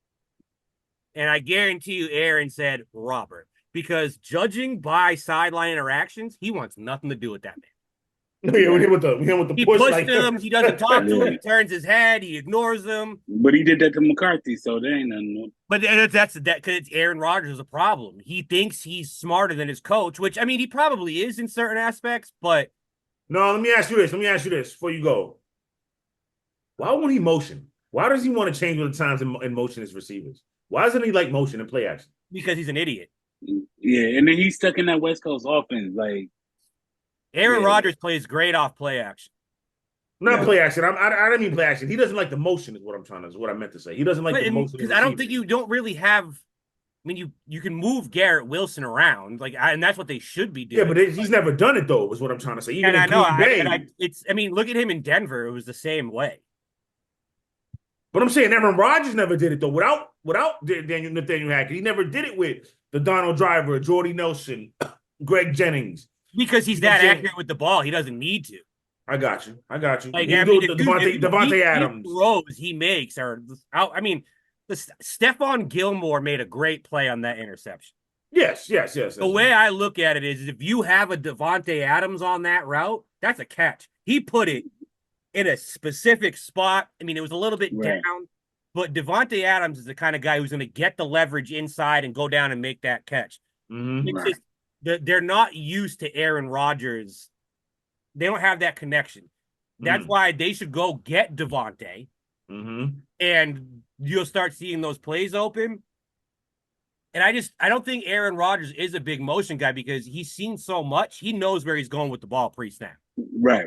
Speaker 4: And I guarantee you Aaron said Robert. Because judging by sideline interactions, he wants nothing to do with that man.
Speaker 1: Yeah, we hit with the
Speaker 4: He
Speaker 1: push.
Speaker 4: pushed him. He doesn't talk to him. He turns his head. He ignores him.
Speaker 3: But he did that to McCarthy, so there ain't nothing.
Speaker 4: But that's because it's Aaron Rodgers is a problem. He thinks he's smarter than his coach, which, I mean, he probably is in certain aspects, but.
Speaker 1: No, let me ask you this before you go. Why won't he motion? Why does he want to change with the times and motion his receivers? Why doesn't he like motion and play action?
Speaker 4: Because he's an idiot.
Speaker 3: Yeah, and then he's stuck in that West Coast offense. Like
Speaker 4: Aaron Rodgers plays great off play action.
Speaker 1: Not play action. I didn't mean play action. He doesn't like the motion. Is what I meant to say. He doesn't like the motion
Speaker 4: because I don't think you don't really have. I mean, you can move Garrett Wilson around, and that's what they should be doing.
Speaker 1: Yeah, but he's never done it though. Is what I'm trying to say. Even
Speaker 4: and I know.
Speaker 1: I
Speaker 4: mean, look at him in Denver. It was the same way.
Speaker 1: But I'm saying Aaron Rodgers never did it though. Without Nathaniel Hackett, he never did it with the Donald Driver, Jordy Nelson, Greg Jennings.
Speaker 4: Because he's that accurate with the ball, he doesn't need to.
Speaker 1: I got you.
Speaker 4: Like,
Speaker 1: Devontae Adams
Speaker 4: throws he makes are out. I mean, Stephon Gilmore made a great play on that interception.
Speaker 1: Yes.
Speaker 4: The way I look at it is, if you have a Devontae Adams on that route, that's a catch. He put it in a specific spot. I mean, it was a little bit down, but Devontae Adams is the kind of guy who's going to get the leverage inside and go down and make that catch. It's just they're not used to Aaron Rodgers. They don't have that connection. That's why they should go get Devontae, and you'll start seeing those plays open. And I don't think Aaron Rodgers is a big motion guy because he's seen so much. He knows where he's going with the ball pre-snap.
Speaker 3: Right.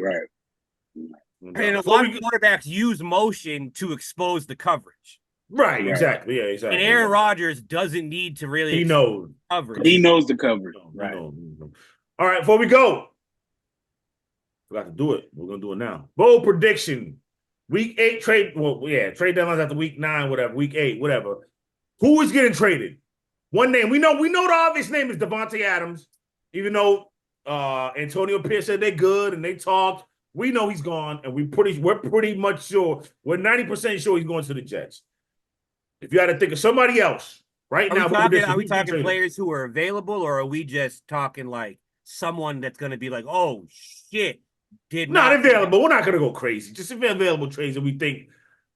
Speaker 4: And a lot of quarterbacks use motion to expose the coverage.
Speaker 1: Right, exactly. Yeah, exactly.
Speaker 4: And Aaron Rodgers doesn't need to really.
Speaker 1: He knows
Speaker 4: coverage.
Speaker 3: He knows the coverage.
Speaker 1: Right. All right, before we go, forgot to do it. We're gonna do it now. Bold prediction: Week 8 trade. Well, yeah, trade deadlines after Week 9, whatever. Week 8, whatever. Who is getting traded? One name. We know the obvious name is Devontae Adams. Even though Antonio Pierce said they're good and they talked. We know he's gone, and we're pretty much sure. We're 90% sure he's going to the Jets. If you had to think of somebody else right now,
Speaker 4: are we talking players who are available, or are we just talking like someone that's going to be like, oh shit,
Speaker 1: not available? We're not going to go crazy. Just available trades that we think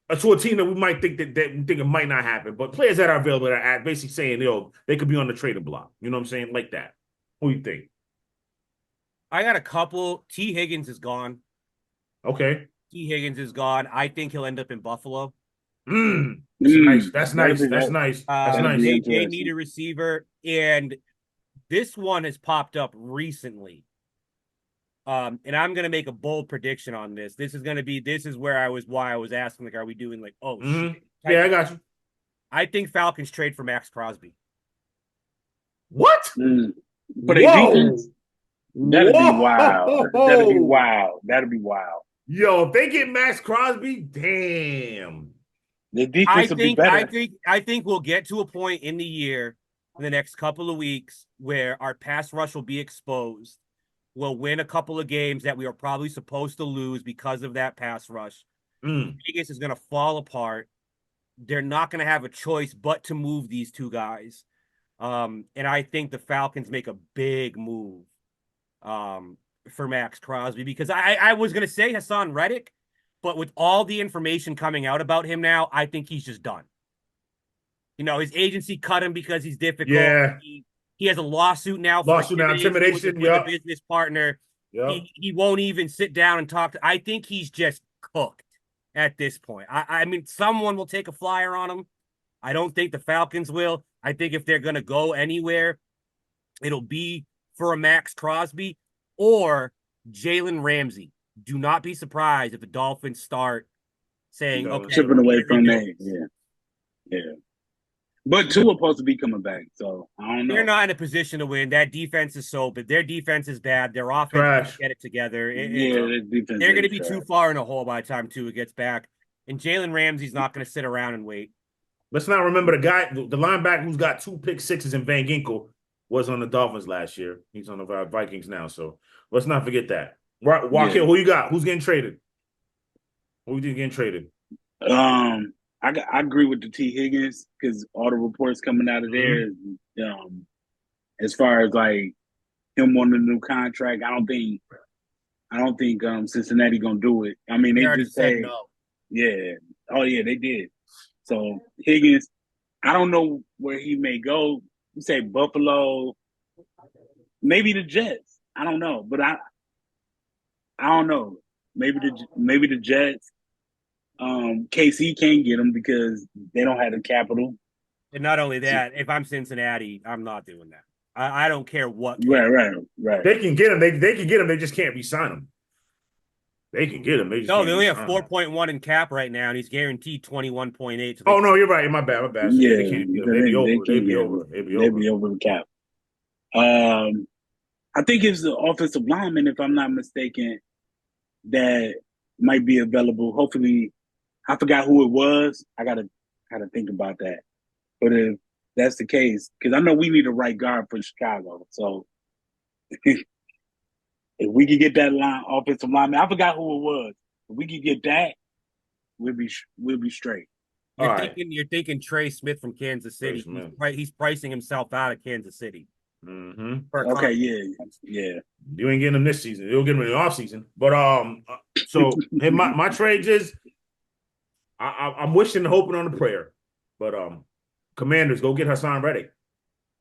Speaker 1: to a team that we might think that we think it might not happen, but players that are available that are basically saying they could be on the trading block. You know what I'm saying? Like that. Who do you think?
Speaker 4: I got a couple. T. Higgins is gone.
Speaker 1: Okay.
Speaker 4: T. Higgins is gone. I think he'll end up in Buffalo.
Speaker 1: Nice. That's nice. That's nice.
Speaker 4: They need a receiver, and this one has popped up recently. And I'm gonna make a bold prediction on this. This is why I was asking, like, are we doing like, shit?
Speaker 1: Yeah, I got you.
Speaker 4: I think Falcons trade for Max Crosby.
Speaker 1: What?
Speaker 3: But defense? That'd be wild. That'd be wild.
Speaker 1: Yo, if they get Max Crosby, damn.
Speaker 3: The defense will be better.
Speaker 4: I think we'll get to a point in the year, in the next couple of weeks, where our pass rush will be exposed. We'll win a couple of games that we are probably supposed to lose because of that pass rush. Vegas is going to fall apart. They're not going to have a choice but to move these two guys. And I think the Falcons make a big move for Max Crosby, because I was going to say Hassan Reddick, but with all the information coming out about him now, I think he's just done. His agency cut him because he's difficult.
Speaker 1: Yeah.
Speaker 4: He has a lawsuit now.
Speaker 1: Intimidation.
Speaker 4: With a business partner. Yep. He won't even sit down and talk. I think he's just cooked at this point. I mean, someone will take a flyer on him. I don't think the Falcons will. I think if they're going to go anywhere, it'll be for a Max Crosby or Jalen Ramsey. Do not be surprised if the Dolphins start saying, okay,
Speaker 3: chipping away from that. Yeah. But two are supposed to be coming back, so I don't know.
Speaker 4: They're not in a position to win. That defense is but their defense is bad. Their offense can't get it together. They're going to be too far in a hole by the time Tua gets back. And Jalen Ramsey's not going to sit around and wait.
Speaker 1: Let's not remember the linebacker who's got 2 pick sixes in Van Ginkel was on the Dolphins last year. He's on the Vikings now, so let's not forget that. Wakil, who you got? Who's getting traded? Who do you think getting traded?
Speaker 3: I agree with the T. Higgins because all the reports coming out of there, as far as like him on the new contract, I don't think Cincinnati gonna do it. I mean, they just
Speaker 4: said no.
Speaker 3: Yeah. Oh yeah, they did. So Higgins, I don't know where he may go. You say Buffalo, maybe the Jets. I don't know, but I don't know. Maybe the Jets. KC can't get him because they don't have the capital.
Speaker 4: And not only that, if I'm Cincinnati, I'm not doing that. I don't care what.
Speaker 3: Right.
Speaker 1: They can get him. They can get him. They just can't re-sign him. They can get him. They
Speaker 4: only have 4.1 in cap right now, and he's guaranteed 21.8. So
Speaker 1: no, you're right. My bad. So
Speaker 3: yeah,
Speaker 1: they can't get him. They'd be over.
Speaker 3: They'd be over the cap. I think it's the offensive lineman, if I'm not mistaken, that might be available. Hopefully, I forgot who it was. I gotta think about that. But if that's the case, because I know we need a right guard for Chicago. So if we could get that offensive lineman, I forgot who it was. If we could get that, we'll be straight.
Speaker 4: You're thinking Trey Smith from Kansas City. He's pricing himself out of Kansas City.
Speaker 3: Okay, yeah.
Speaker 1: You ain't getting him this season. You'll get him in the offseason. But so hey, my trades is I'm wishing and hoping on a prayer. But Commanders, go get Hassan Reddick.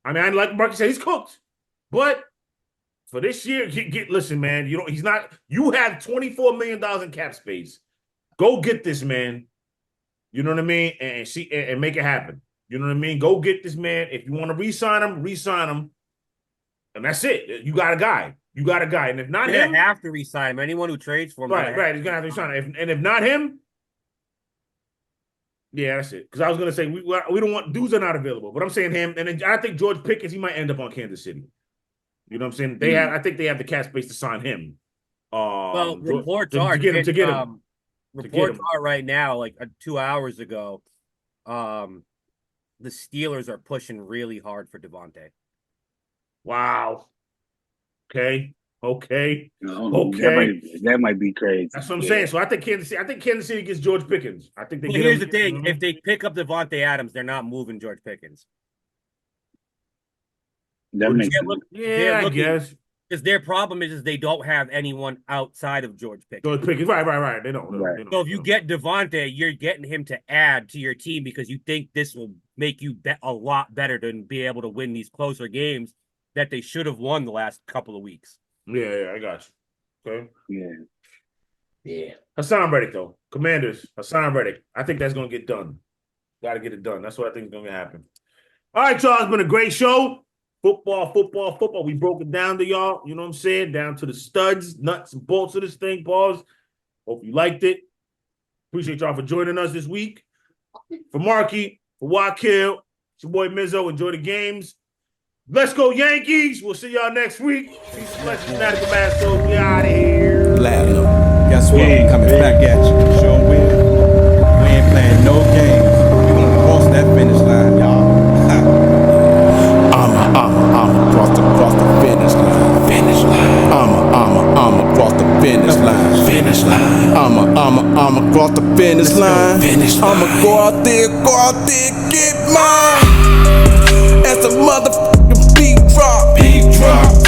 Speaker 1: I mean, like Marky said, he's cooked. But for this year, listen, man, you have $24 million in cap space. Go get this man. You know what I mean? And make it happen. You know what I mean? Go get this man. If you want to re-sign him. And that's it. You got a guy. And if not him,
Speaker 4: have to re-sign him. Anyone who trades for him,
Speaker 1: right. He's gonna have to re-sign him. And if not him, yeah, that's it. Because I was gonna say we don't want dudes are not available, but I'm saying him. And then I think George Pickens, he might end up on Kansas City. You know what I'm saying? I think they have the cap space to sign him.
Speaker 4: Well, reports are right now, like 2 hours ago. The Steelers are pushing really hard for Devontae.
Speaker 1: Wow. Okay.
Speaker 3: That might be crazy.
Speaker 1: That's what I'm saying. So I think Kansas City gets George Pickens. I think
Speaker 4: here's the thing: if they pick up Devontae Adams, they're not moving George Pickens.
Speaker 3: That makes sense.
Speaker 1: I guess.
Speaker 4: Because their problem is they don't have anyone outside of George Pickens.
Speaker 1: Right. They don't.
Speaker 3: Right.
Speaker 1: So
Speaker 4: if you get Devontae, you're getting him to add to your team because you think this will make you bet a lot better to be able to win these closer games that they should have won the last couple of weeks.
Speaker 1: Yeah, I got you. Okay.
Speaker 3: Yeah.
Speaker 1: Hassan Reddick, though. Commanders, Hassan Reddick. I think that's going to get done. Got to get it done. That's what I think is going to happen. All right, y'all. It's been a great show. Football. We broke it down to y'all. You know what I'm saying? Down to the studs, nuts, and bolts of this thing, pause. Hope you liked it. Appreciate y'all for joining us this week. For Marky, for Wakil, it's your boy Mizzo. Enjoy the games. Let's go Yankees. We'll see y'all next week. Peace and blessings, Fanatical Massholes. We out of here.
Speaker 2: Platinum. Guess what? I'm coming back at you. Sure will. We ain't playing no games. We gonna cross that finish line, y'all. I'm cross the finish line. Finish line. I'm cross the finish line. Finish line. I'm cross the finish line. Finish line. I'ma go out there, get mine. As a motherfucking beat drop.